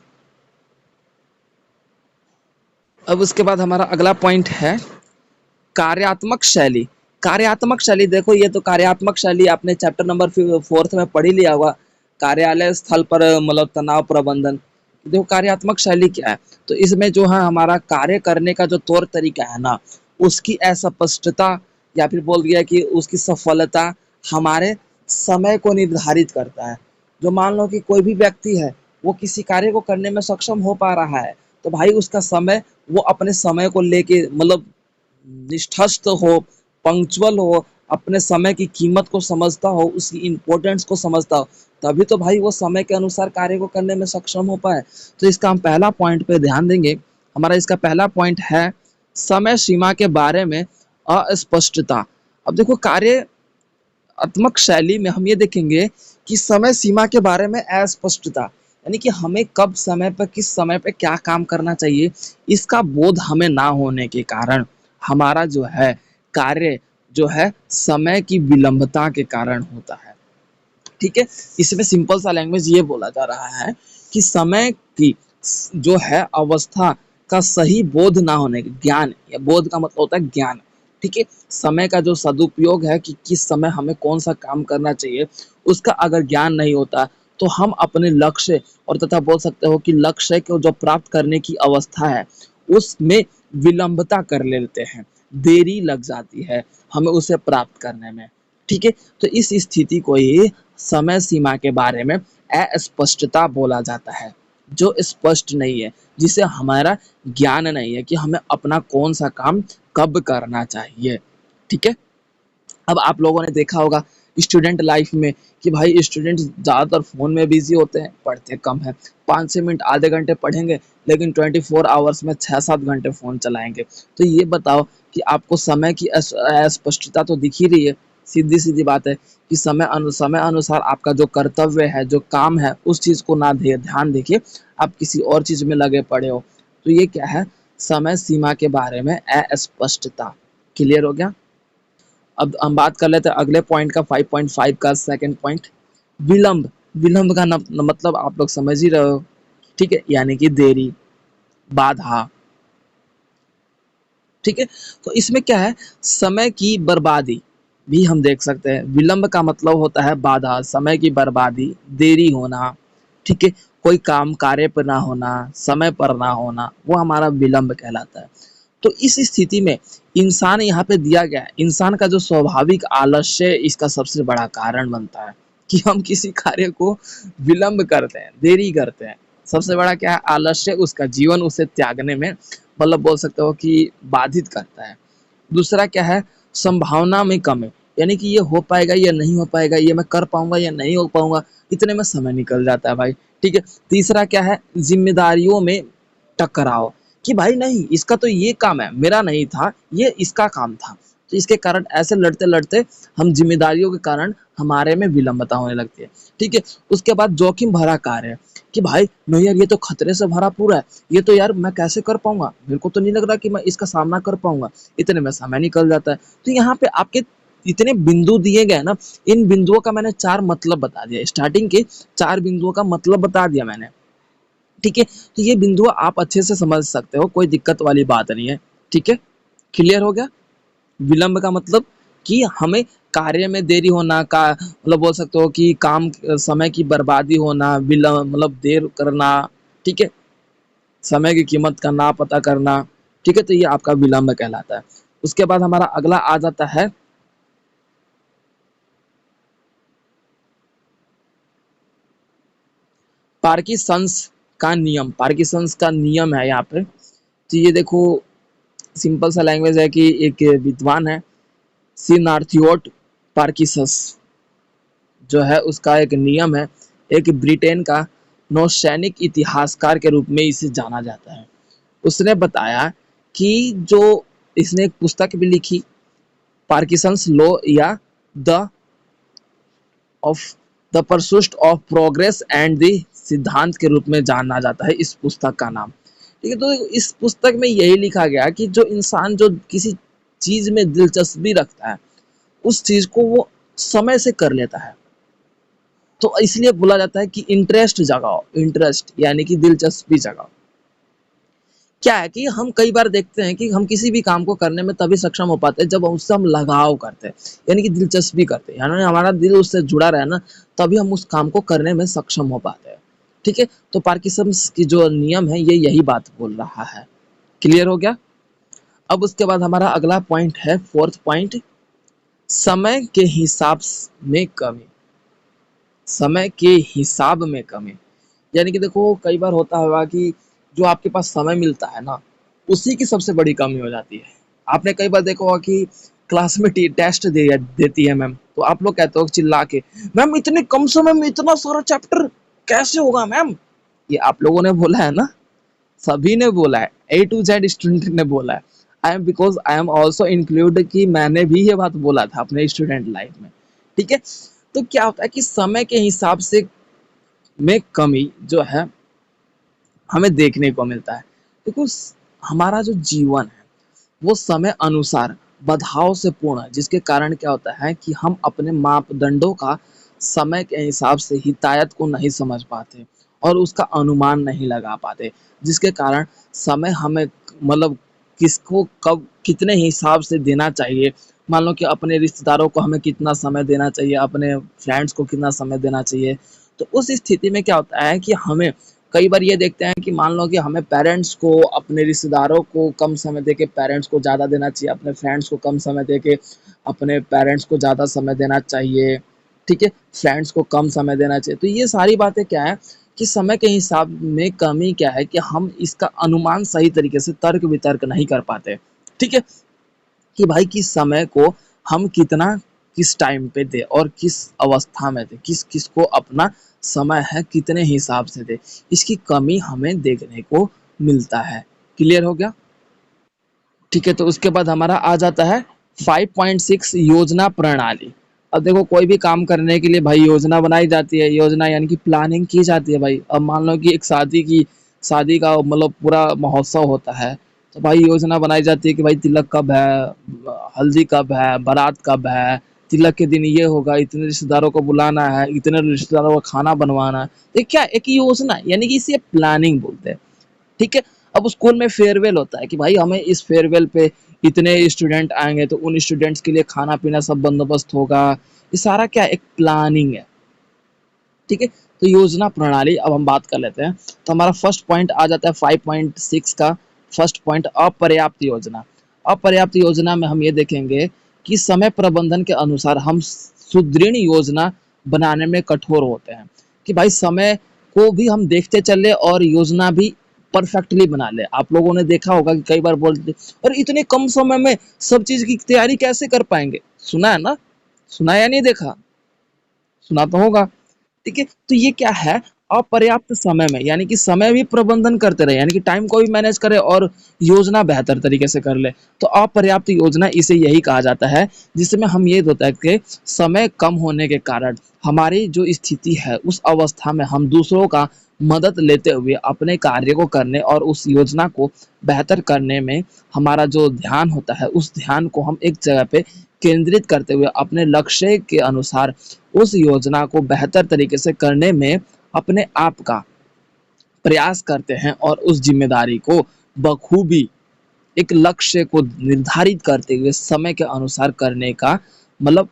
अब उसके बाद हमारा अगला पॉइंट है कार्यात्मक शैली। कार्यात्मक शैली देखो, ये तो कार्यात्मक शैली आपने चैप्टर नंबर 4th में पढ़ ही लिया होगा, कार्यालय स्थल पर मतलब तनाव प्रबंधन। देखो कार्यात्मक शैली क्या है, तो इसमें जो है हमारा कार्य करने का जो तौर तरीका है ना, उसकी अस्पष्टता, या फिर बोल दिया कि उसकी सफलता हमारे समय को निर्धारित करता है। जो मान लो कि कोई भी व्यक्ति है, वो किसी कार्य को करने में सक्षम हो पा रहा है, तो भाई उसका समय, वो अपने समय को लेके मतलब निष्ठस्त हो, पंक्चुअल हो, अपने समय की कीमत को समझता हो, उसकी इम्पोर्टेंस को समझता हो, तभी तो भाई वो समय के अनुसार कार्य को करने में सक्षम हो पाए। तो इसका हम पहला पॉइंट पे ध्यान देंगे। हमारा इसका पहला पॉइंट है समय सीमा के बारे में अस्पष्टता। अब देखो कार्यात्मक शैली में हम ये देखेंगे कि समय सीमा के बारे में अस्पष्टता, यानी कि हमें कब समय पर किस समय पे क्या काम करना चाहिए, इसका बोध हमें ना होने के कारण हमारा जो है कार्य जो है समय की विलंबता के कारण होता है। ठीक है, इसमें सिंपल सा लैंग्वेज ये बोला जा रहा है कि समय की जो है अवस्था का सही बोध ना होने, ज्ञान, या बोध का मतलब होता है ज्ञान। ठीक है, समय का जो सदुपयोग है कि किस समय हमें कौन सा काम करना चाहिए, उसका अगर ज्ञान नहीं होता तो हम अपने लक्ष्य और तथा बोल सकते हो कि लक्ष्य को जो प्राप्त करने की अवस्था है उसमें विलंबता कर लेते हैं, देरी लग जाती है हमें उसे प्राप्त करने में। ठीक है, तो इस स्थिति को ही समय सीमा के बारे में अस्पष्टता बोला जाता है, जो स्पष्ट नहीं है, जिसे हमारा ज्ञान नहीं है कि हमें अपना कौन सा काम कब करना चाहिए। ठीक है, अब आप लोगों ने देखा होगा स्टूडेंट लाइफ में कि भाई स्टूडेंट ज़्यादातर फ़ोन में बिजी होते हैं, पढ़ते कम है। 5-6 मिनट आधे घंटे पढ़ेंगे, लेकिन 24 आवर्स में 6-7 घंटे फ़ोन चलाएंगे। तो ये बताओ कि आपको समय की अस्पष्टता तो दिख ही रही है। सीधी सीधी बात है कि समय अनुसार आपका जो कर्तव्य है, जो काम है, उस चीज़ को ना ध्यान देखिए, आप किसी और चीज़ में लगे पड़े हो। तो ये क्या है, समय सीमा के बारे में अस्पष्टता। क्लियर हो गया? अब हम बात कर लेते हैं अगले पॉइंट का, 5.5 का सेकंड पॉइंट, विलंब। विलंब का मतलब आप लोग समझ ही रहे हो। ठीक है, यानी कि देरी, बाधा। ठीक है, तो इसमें क्या है, समय की बर्बादी भी हम देख सकते हैं। विलंब का मतलब होता है बाधा, समय की बर्बादी, देरी होना। ठीक है, कोई काम कार्य पर ना होना, समय पर ना होना, वो हमारा विलंब कहलाता है। तो इस स्थिति में इंसान यहाँ पे दिया गया है, इंसान का जो स्वाभाविक आलस्य इसका सबसे बड़ा कारण बनता है कि हम किसी कार्य को विलंब करते हैं, देरी करते हैं। सबसे बड़ा क्या है, आलस्य, उसका जीवन उसे त्यागने में मतलब बोल सकते हो कि बाधित करता है। दूसरा क्या है, संभावना में कमी, यानी कि ये हो पाएगा या नहीं हो पाएगा, ये मैं कर पाऊंगा या नहीं हो पाऊंगा, इतने में समय निकल जाता है भाई। ठीक है, तीसरा क्या है, जिम्मेदारियों में टकराव, कि भाई नहीं इसका तो ये काम है, मेरा नहीं था, ये इसका काम था। तो इसके कारण ऐसे लड़ते लड़ते हम जिम्मेदारियों के कारण हमारे में विलंबता होने लगती है। ठीक है, उसके बाद जोखिम भरा कार्य, कि भाई नहीं यार ये तो खतरे से भरा पूरा है, ये तो यार मैं कैसे कर पाऊंगा, मेरे को तो नहीं लग रहा कि मैं इसका सामना कर पाऊंगा, इतने में समय निकल जाता है। तो यहाँ पे आपके इतने बिंदु दिए गए ना, इन बिंदुओं का मैंने 4 मतलब बता दिया, स्टार्टिंग के 4 बिंदुओं का मतलब बता दिया मैंने। ठीक है, तो ये बिंदु आप अच्छे से समझ सकते हो, कोई दिक्कत वाली बात नहीं है। ठीक है, क्लियर हो गया? विलंब का मतलब कि हमें कार्य में देरी होना का मतलब बोल सकते हो कि काम समय की बर्बादी होना, विलंब मतलब देर करना। ठीक है, समय की कीमत का ना पता करना। ठीक है, तो ये आपका विलंब कहलाता है। उसके बाद हमारा अगला आ जाता है पार्किंसंस का नियम। पार्किंसंस का नियम है यहाँ पे। तो ये देखो, सिंपल सा लैंग्वेज है कि एक विद्वान है, सिनार्थियोट पार्किंसंस, जो है उसका एक नियम है। एक ब्रिटेन का नौसैनिक इतिहासकार के रूप में इसे जाना जाता है। उसने बताया कि जो इसने एक पुस्तक भी लिखी, पार्किंसंस लॉ या the of the pursuit of progress and the सिद्धांत के रूप में जाना जाता है इस पुस्तक का नाम। ठीक है, तो इस पुस्तक में यही लिखा गया कि जो इंसान जो किसी चीज में दिलचस्पी रखता है, उस चीज को वो समय से कर लेता है। तो इसलिए बोला जाता है कि इंटरेस्ट जगाओ, इंटरेस्ट यानी कि दिलचस्पी जगाओ। क्या है कि हम कई बार देखते हैं कि हम किसी भी काम को करने में तभी सक्षम हो पाते हैं जब उससे हम लगाव करते हैं, यानी कि दिलचस्पी करते हैं, यानी हमारा दिल उससे जुड़ा रहे ना, तभी हम उस काम को करने में सक्षम हो पाते हैं। ठीक है, तो पार्किंसंस की जो नियम है ये यही बात बोल रहा है। क्लियर हो गया? अब उसके बाद हमारा अगला पॉइंट है, फोर्थ पॉइंट, समय के हिसाब में कमी। समय के हिसाब में कमी, यानी कि देखो कई बार होता होगा कि जो आपके पास समय मिलता है ना, उसी की सबसे बड़ी कमी हो जाती है। आपने कई बार देखा होगा कि क्लास में टेस्ट देती है मैम, तो आप लोग कहते हो चिल्ला के, मैम इतने कम समय में इतना सारा चैप्टर कैसे होगा मैम? ये आप लोगों ने बोला है ना, सभी ने बोला है, A to Z स्टूडेंट ने बोला है। I am because I am also include कि मैंने भी ये बात बोला था अपने स्टूडेंट लाइफ में। ठीक है, तो क्या होता है कि समय के हिसाब से में कमी जो है हमें देखने को मिलता है। देखो हमारा जो जीवन है वो समय अनुसार बाधाओं से पूर्ण है, जिसके कारण क्या होता है कि हम अपने मापदंडों का समय के हिसाब से हितायत को नहीं समझ पाते और उसका अनुमान नहीं लगा पाते, जिसके कारण समय हमें मतलब किसको कब कितने हिसाब से देना चाहिए। मान लो कि अपने रिश्तेदारों को हमें कितना समय देना चाहिए, अपने फ्रेंड्स को कितना समय देना चाहिए। तो उस स्थिति में क्या होता है कि हमें कई बार ये देखते हैं कि मान लो कि हमें पेरेंट्स को अपने रिश्तेदारों को कम समय देके पेरेंट्स को ज़्यादा देना चाहिए, अपने फ्रेंड्स को कम समय देके अपने पेरेंट्स को ज़्यादा समय देना चाहिए, ठीक है? फ्रेंड्स को कम समय देना चाहिए। तो ये सारी बातें क्या है कि समय के हिसाब में कमी क्या है कि हम इसका अनुमान सही तरीके से तर्क-वितर्क नहीं कर पाते, ठीक है? कि भाई किस समय को हम कितना किस टाइम पे दें और किस अवस्था में दें, किस किस को अपना समय है कितने हिसाब से दें, इसकी कमी हमें देखने को मिलता है। क्लियर हो गया? ठीक है, तो उसके बाद हमारा आ जाता है 5.6 योजना प्रणाली। अब देखो कोई भी काम करने के लिए भाई योजना बनाई जाती है, योजना यानी कि प्लानिंग की जाती है भाई। अब मान लो कि एक शादी का मतलब पूरा महोत्सव होता है, तो भाई योजना बनाई जाती है कि भाई तिलक कब है, हल्दी कब है, बारात कब है, तिलक के दिन ये होगा, इतने रिश्तेदारों को बुलाना है, इतने रिश्तेदारों का खाना बनवाना है। तो क्या एक योजना यानी कि इसे प्लानिंग बोलते हैं। ठीक है। अब स्कूल में फेयरवेल होता है कि भाई हमें इस फेयरवेल पे इतने स्टूडेंट आएंगे तो उन स्टूडेंट्स के लिए खाना पीना सब बंदोबस्त होगा। ये सारा क्या एक प्लानिंग है। ठीक है। तो योजना प्रणाली अब हम बात कर लेते हैं। तो हमारा फर्स्ट पॉइंट आ जाता है 5.6 का फर्स्ट पॉइंट अपर्याप्त योजना। अपर्याप्त योजना में हम ये देखेंगे कि समय प्रबंधन के अनुसार हम सुदृढ़ योजना बनाने में कठोर होते हैं कि भाई समय को भी हम देखते चले और योजना भी परफेक्टली बना ले। आप लोगों ने देखा होगा कि कई बार बोलते और इतने कम समय में सब चीज की तैयारी कैसे कर पाएंगे। सुना है ना? सुना या नहीं देखा? सुना तो होगा। ठीक है। तो ये क्या है अपर्याप्त समय में यानी कि समय भी प्रबंधन करते रहे यानी कि टाइम को भी मैनेज करे और योजना बेहतर तरीके से कर ले। तो अपर्याप्त योजना इसे यही कहा जाता है जिसमें हम ये होता है कि समय कम होने के कारण हमारी जो स्थिति है उस अवस्था में हम दूसरों का मदद लेते हुए अपने कार्य को करने और उस योजना को बेहतर करने में हमारा जो ध्यान होता है उस ध्यान को हम एक जगह पे केंद्रित करते हुए अपने लक्ष्य के अनुसार उस योजना को बेहतर तरीके से करने में अपने आप का प्रयास करते हैं और उस जिम्मेदारी को बखूबी एक लक्ष्य को निर्धारित करते हुए समय के अनुसार करने का मतलब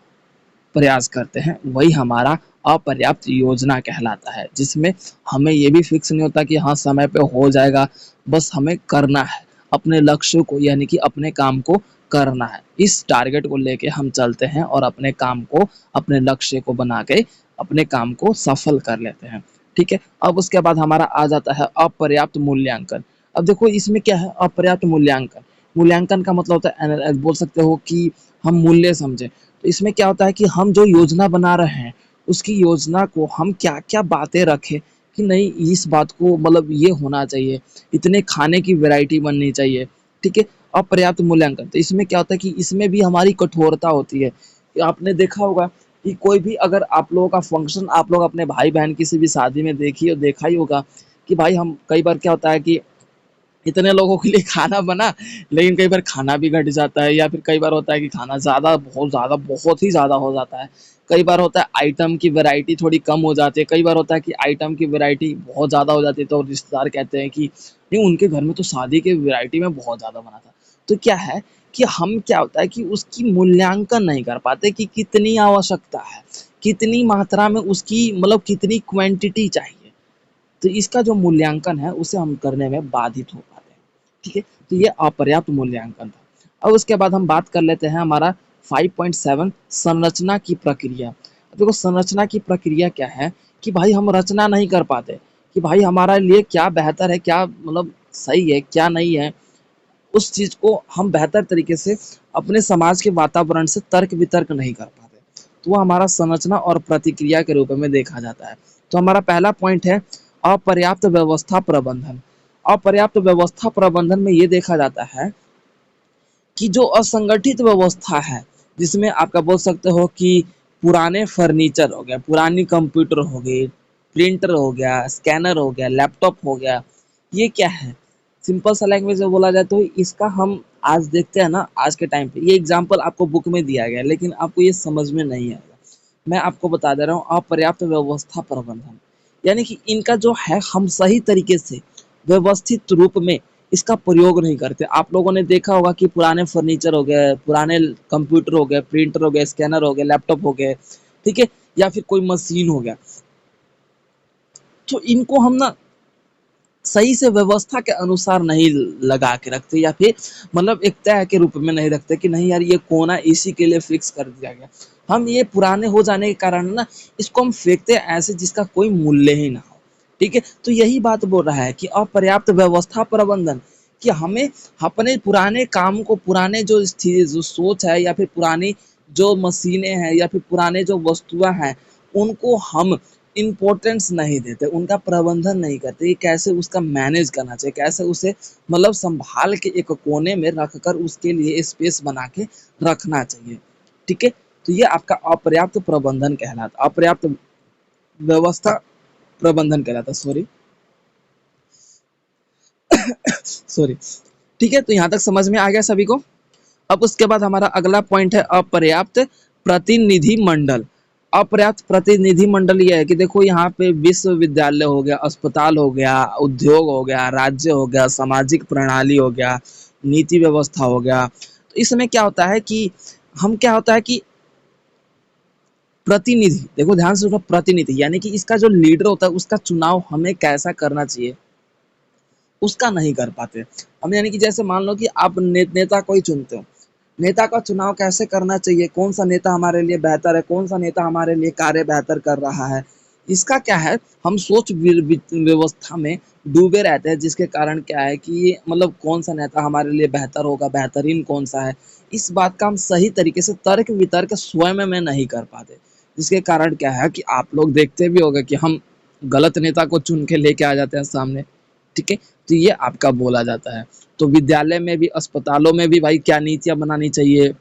प्रयास करते हैं। वही हमारा अपर्याप्त योजना कहलाता है जिसमें हमें ये भी फिक्स नहीं होता कि हाँ समय पे हो जाएगा, बस हमें करना है अपने लक्ष्य को यानी कि अपने काम को करना है। इस टारगेट को लेके हम चलते हैं और अपने काम को अपने लक्ष्य को बना के अपने काम को सफल कर लेते हैं। ठीक है। अब उसके बाद हमारा आ जाता है अपर्याप्त मूल्यांकन। अब देखो इसमें क्या है अपर्याप्त मूल्यांकन। मूल्यांकन का मतलब होता है बोल सकते हो कि हम मूल्य समझे। तो इसमें क्या होता है कि हम जो योजना बना रहे हैं उसकी योजना को हम क्या क्या बातें रखें कि नहीं इस बात को मतलब ये होना चाहिए, इतने खाने की वैरायटी बननी चाहिए। ठीक है। अपर्याप्त मूल्यांकन तो इसमें क्या होता है कि इसमें भी हमारी कठोरता होती है। आपने देखा होगा कि कोई भी अगर आप लोगों का फंक्शन आप लोग अपने भाई बहन किसी भी शादी में देखिए देखा ही होगा कि भाई हम कई बार क्या होता है कि इतने लोगों के लिए खाना बना लेकिन कई बार खाना भी घट जाता है या फिर कई बार होता है कि खाना ज़्यादा बहुत ही ज़्यादा हो जाता है। कई बार होता है आइटम की वैरायटी थोड़ी कम हो जाती है, कई बार होता है कि आइटम की वैरायटी बहुत ज़्यादा हो जाती है तो रिश्तेदार कहते हैं कि नहीं उनके घर में तो शादी के वैरायटी में बहुत ज़्यादा बना था। तो क्या है कि हम क्या होता है कि उसकी मूल्यांकन नहीं कर पाते कि कितनी आवश्यकता है, कितनी मात्रा में उसकी मतलब कितनी क्वांटिटी चाहिए। तो इसका जो मूल्यांकन है उसे हम करने में बाधित हो पाते हैं। ठीक है। तो ये अपर्याप्त मूल्यांकन था। अब उसके बाद हम बात कर लेते हैं हमारा 5.7 संरचना की प्रक्रिया। देखो संरचना की प्रक्रिया क्या है कि भाई हम रचना नहीं कर पाते कि भाई हमारे लिए क्या बेहतर है, क्या मतलब सही है, क्या नहीं है। उस चीज को हम बेहतर तरीके से अपने समाज के वातावरण से तर्क वितर्क नहीं कर पाते। तो वो हमारा संरचना और प्रतिक्रिया के रूप में देखा जाता है। तो हमारा पहला पॉइंट है अपर्याप्त व्यवस्था प्रबंधन। अपर्याप्त व्यवस्था प्रबंधन में ये देखा जाता है कि जो असंगठित व्यवस्था है जिसमें आपका बोल सकते हो कि पुराने फर्नीचर हो गया, पुरानी कंप्यूटर हो गई, प्रिंटर हो गया, स्कैनर हो गया, लैपटॉप हो गया, ये क्या है सिंपल सा लैंग्वेज में बोला जाए तो इसका हम आज देखते हैं ना आज के टाइम पे ये एग्जांपल आपको बुक में दिया गया है लेकिन आपको ये समझ में नहीं आएगा। मैं आपको बता दे रहा हूँ अपर्याप्त व्यवस्था प्रबंधन यानी कि इनका जो है हम सही तरीके से व्यवस्थित रूप में इसका प्रयोग नहीं करते। आप लोगों ने देखा होगा कि पुराने फर्नीचर हो गए, पुराने कंप्यूटर हो गए, प्रिंटर हो गए, स्कैनर हो गए, लैपटॉप हो गए, ठीक है, या फिर कोई मशीन हो गया, तो इनको हम ना सही से व्यवस्था के अनुसार नहीं लगा के रखते, या फिर मतलब एक तय के रूप में नहीं रखते कि नहीं यार ये कोना इसी के लिए फिक्स कर दिया गया। हम ये पुराने हो जाने के कारण ना इसको हम फेंकते हैं ऐसे जिसका कोई मूल्य ही ना हो। ठीक है, तो यही बात बोल रहा है कि अपर्याप्त व्यवस्था प्रबंधन, कि हमें अपने पुराने काम को, पुराने जो सोच है या फिर पुरानी जो मशीनें हैं या फिर पुराने जो वस्तुएं हैं, उनको हम इम्पोर्टेंस नहीं देते, उनका प्रबंधन नहीं करते कि कैसे उसका मैनेज करना चाहिए, कैसे उसे मतलब संभाल के एक कोने में रख कर उसके लिए स्पेस बना के रखना चाहिए। ठीक है, तो ये आपका अपर्याप्त प्रबंधन कहलाता, अपर्याप्त व्यवस्था प्रबंधन कहलाता, सॉरी सॉरी। ठीक है, तो यहाँ तक समझ में आ गया सभी को। अब उसके बाद हमारा अगला पॉइंट है अपर्याप्त प्रतिनिधि मंडल। अपर्याप्त प्रतिनिधि मंडल ये है कि देखो यहाँ पे विश्वविद्यालय हो गया, अस्पताल हो गया, उद्योग हो गया, राज्य हो गया, सामाजिक प्रणाली हो गया, नीति व्यवस्था हो गया। तो इसमें क्या होता है कि हम क्या होता है कि प्रतिनिधि, देखो ध्यान से सुनो, प्रतिनिधि यानी कि इसका जो लीडर होता है उसका चुनाव हमें कैसा करना चाहिए उसका नहीं कर पाते हम। यानी कि जैसे मान लो कि आप नेता को ही चुनते हो, नेता का चुनाव कैसे करना चाहिए, कौन सा नेता हमारे लिए बेहतर है, कौन सा नेता हमारे लिए कार्य बेहतर कर रहा है, इसका क्या है, हम सोच व्यवस्था में डूबे रहते हैं, जिसके कारण क्या है कि मतलब कौन सा नेता हमारे लिए बेहतर होगा, बेहतरीन कौन सा है, इस बात का हम सही तरीके से तर्क वितर्क स्वयं में नहीं कर पाते, जिसके कारण क्या है कि आप लोग देखते भी होंगे कि हम गलत नेता को चुन के लेके आ जाते हैं सामने। ठीक है, तो ये आपका बोला जाता है। तो विद्यालय में भी, अस्पतालों में भी भाई क्या नीतियाँ बनानी चाहिए,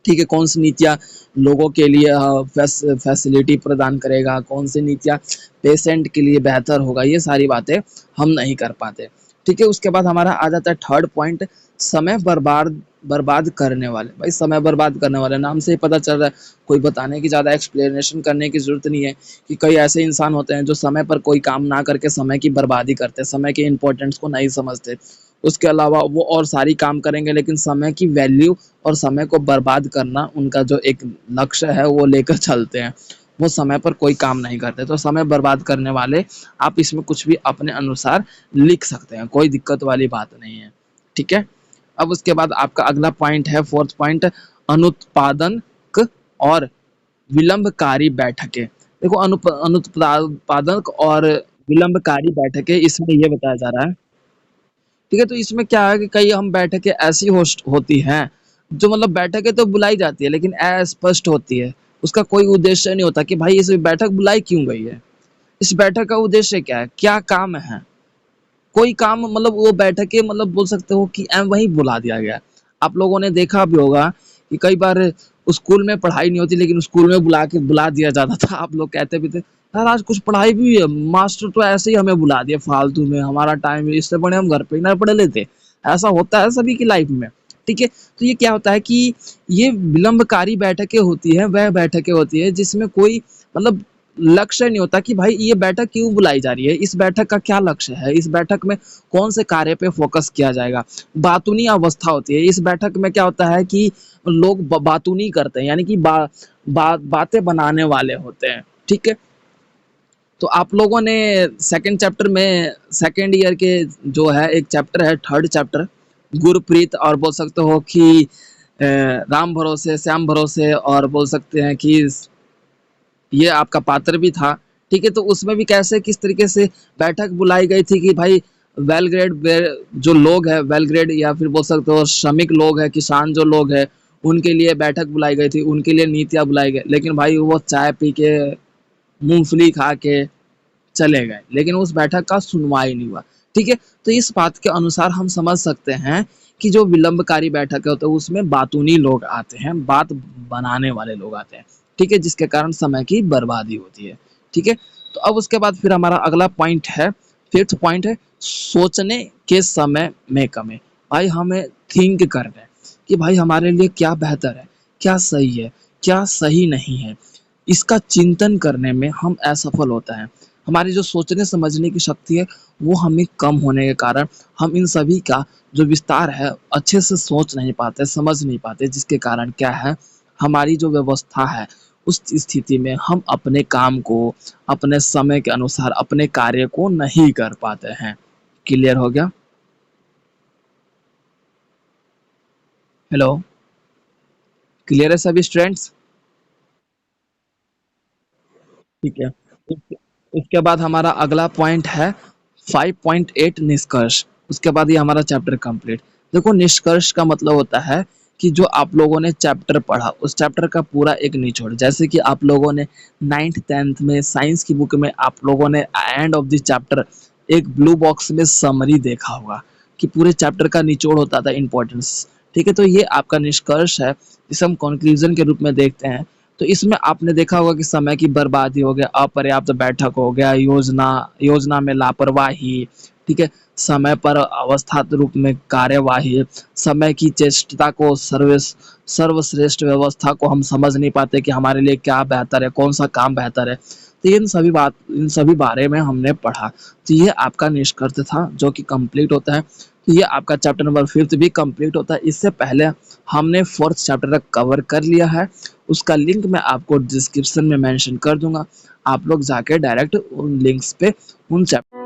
ठीक है, कौन सी नीतियाँ लोगों के लिए फैसिलिटी प्रदान करेगा, कौन सी नीतियाँ पेशेंट के लिए बेहतर होगा, ये सारी बातें हम नहीं कर पाते। ठीक है, उसके बाद हमारा आ जाता है थर्ड पॉइंट, समय बर्बाद बर्बाद करने वाले। भाई समय बर्बाद करने वाले नाम से ही पता चल रहा है, कोई बताने की ज़्यादा एक्सप्लेनेशन करने की ज़रूरत नहीं है कि कई ऐसे इंसान होते हैं जो समय पर कोई काम ना करके समय की बर्बादी करते हैं, समय के इम्पोर्टेंस को नहीं समझते। उसके अलावा वो और सारी काम करेंगे लेकिन समय की वैल्यू और समय को बर्बाद करना उनका जो एक लक्ष्य है वो लेकर चलते हैं, वो समय पर कोई काम नहीं करते। तो समय बर्बाद करने वाले, आप इसमें कुछ भी अपने अनुसार लिख सकते हैं, कोई दिक्कत वाली बात नहीं है। ठीक है, अब उसके बाद आपका अगला पॉइंट है फोर्थ पॉइंट, अनुत्पादक और विलंबकारी बैठकें। देखो अनुत्पादक और विलंबकारी बैठकें, इसमें ये बताया जा रहा है। ठीक है, तो इसमें क्या है कि कई हम बैठकें ऐसी होस्ट होती हैं जो मतलब बैठकें तो बुलाई जाती है लेकिन अस्पष्ट होती है, उसका कोई उद्देश्य नहीं होता कि भाई इस बैठक बुलाई क्यों गई है, इस बैठक का उद्देश्य क्या है, क्या काम है, कोई काम मतलब वो बैठकें मतलब बोल सकते हो कि वहीं बुला दिया गया। आप लोगों ने देखा भी होगा कि कई बार स्कूल में पढ़ाई नहीं होती लेकिन स्कूल में बुला दिया जाता था, आप लोग कहते भी थे यार आज कुछ पढ़ाई भी है, मास्टर तो ऐसे ही हमें बुला दिया फालतू में, हमारा टाइम इससे बड़े हम घर पे ही ना पढ़ लेते। ऐसा होता है सभी की लाइफ में। ठीक है, तो ये क्या होता है कि ये विलंबकारी बैठकें होती है, वह बैठकें होती है जिसमें कोई मतलब लक्ष्य नहीं होता कि भाई ये बैठक क्यों बुलाई जा रही है, इस बैठक का क्या लक्ष्य है, इस बैठक में कौन से कार्य पे फोकस किया जाएगा। बातूनी अवस्था होती है इस बैठक में, क्या होता है कि लोग बातूनी करते हैं, यानी कि बातें बनाने वाले होते हैं। ठीक है, तो आप लोगों ने सेकंड चैप्टर में, सेकंड ईयर के जो है एक चैप्टर है, थर्ड चैप्टर, गुरप्रीत, और बोल सकते हो कि राम भरोसे श्याम भरोसे, और बोल सकते हैं कि ये आपका पात्र भी था। ठीक है, तो उसमें भी कैसे किस तरीके से बैठक बुलाई गई थी कि भाई वेल ग्रेड जो लोग हैं, वेल ग्रेड या फिर बोल सकते हो श्रमिक लोग हैं, किसान जो लोग हैं, उनके लिए बैठक बुलाई गई थी, उनके लिए नीतियाँ बुलाई गई, लेकिन भाई वो चाय पी के मूंगफली खा के चले गए, लेकिन उस बैठक का सुनवाई नहीं हुआ। ठीक है, तो इस बात के अनुसार हम समझ सकते हैं कि जो विलंबकारी बैठक होता है उसमें बातूनी लोग आते हैं, बात बनाने वाले लोग आते हैं। ठीक है, जिसके कारण समय की बर्बादी होती है। ठीक है, तो अब उसके बाद फिर हमारा अगला पॉइंट है, फिफ्थ पॉइंट है, सोचने के समय में कमी। भाई हमें थिंक करना है कि भाई हमारे लिए क्या बेहतर है, क्या सही है, क्या सही नहीं है, इसका चिंतन करने में हम असफल होते हैं। हमारी जो सोचने समझने की शक्ति है वो हमें कम होने के कारण हम इन सभी का जो विस्तार है अच्छे से सोच नहीं पाते, समझ नहीं पाते, जिसके कारण क्या है, हमारी जो व्यवस्था है उस स्थिति में हम अपने काम को अपने समय के अनुसार अपने कार्य को नहीं कर पाते हैं। क्लियर हो गया। हेलो, क्लियर है सभी स्टूडेंट्स? ठीक है। उसके उसके बाद हमारा अगला पॉइंट है 5.8 निष्कर्ष। उसके बाद ये हमारा चैप्टर कंप्लीट। देखो, निष्कर्ष का मतलब होता है कि जो आप लोगों ने चैप्टर पढ़ा उस चैप्टर का पूरा एक निचोड़। जैसे कि आप लोगों ने 9th-10th में साइंस की बुक में आप लोगों ने एंड ऑफ द चैप्टर एक ब्लू बॉक्स में समरी देखा होगा कि पूरे चैप्टर का निचोड़ होता था, इंपॉर्टेंस। ठीक है, तो ये आपका निष्कर्ष है जिसे हम कंक्लूजन के रूप में देखते हैं। तो इसमें आपने देखा होगा कि समय की बर्बादी हो गया, अपर्याप्त बैठक हो गया, योजना योजना में लापरवाही, ठीक है, समय पर अवस्था रूप में कार्यवाही, समय की चेष्टा को सर्वश्रेष्ठ व्यवस्था को हम समझ नहीं पाते कि हमारे लिए क्या बेहतर है, कौन सा काम बेहतर है। तो इन सभी बारे में हमने पढ़ा। तो ये आपका निष्कर्ष था जो कि कंप्लीट होता है। तो ये आपका चैप्टर नंबर 5th भी कंप्लीट होता है। इससे पहले हमने 4th चैप्टर तक कवर कर लिया है। उसका लिंक मैं आपको डिस्क्रिप्शन में मेंशन कर दूंगा। आप लोग जाके डायरेक्ट उन लिंक्स पे उन चैप्टर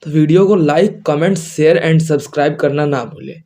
तो वीडियो को like, comment, share and subscribe करना ना भूलें।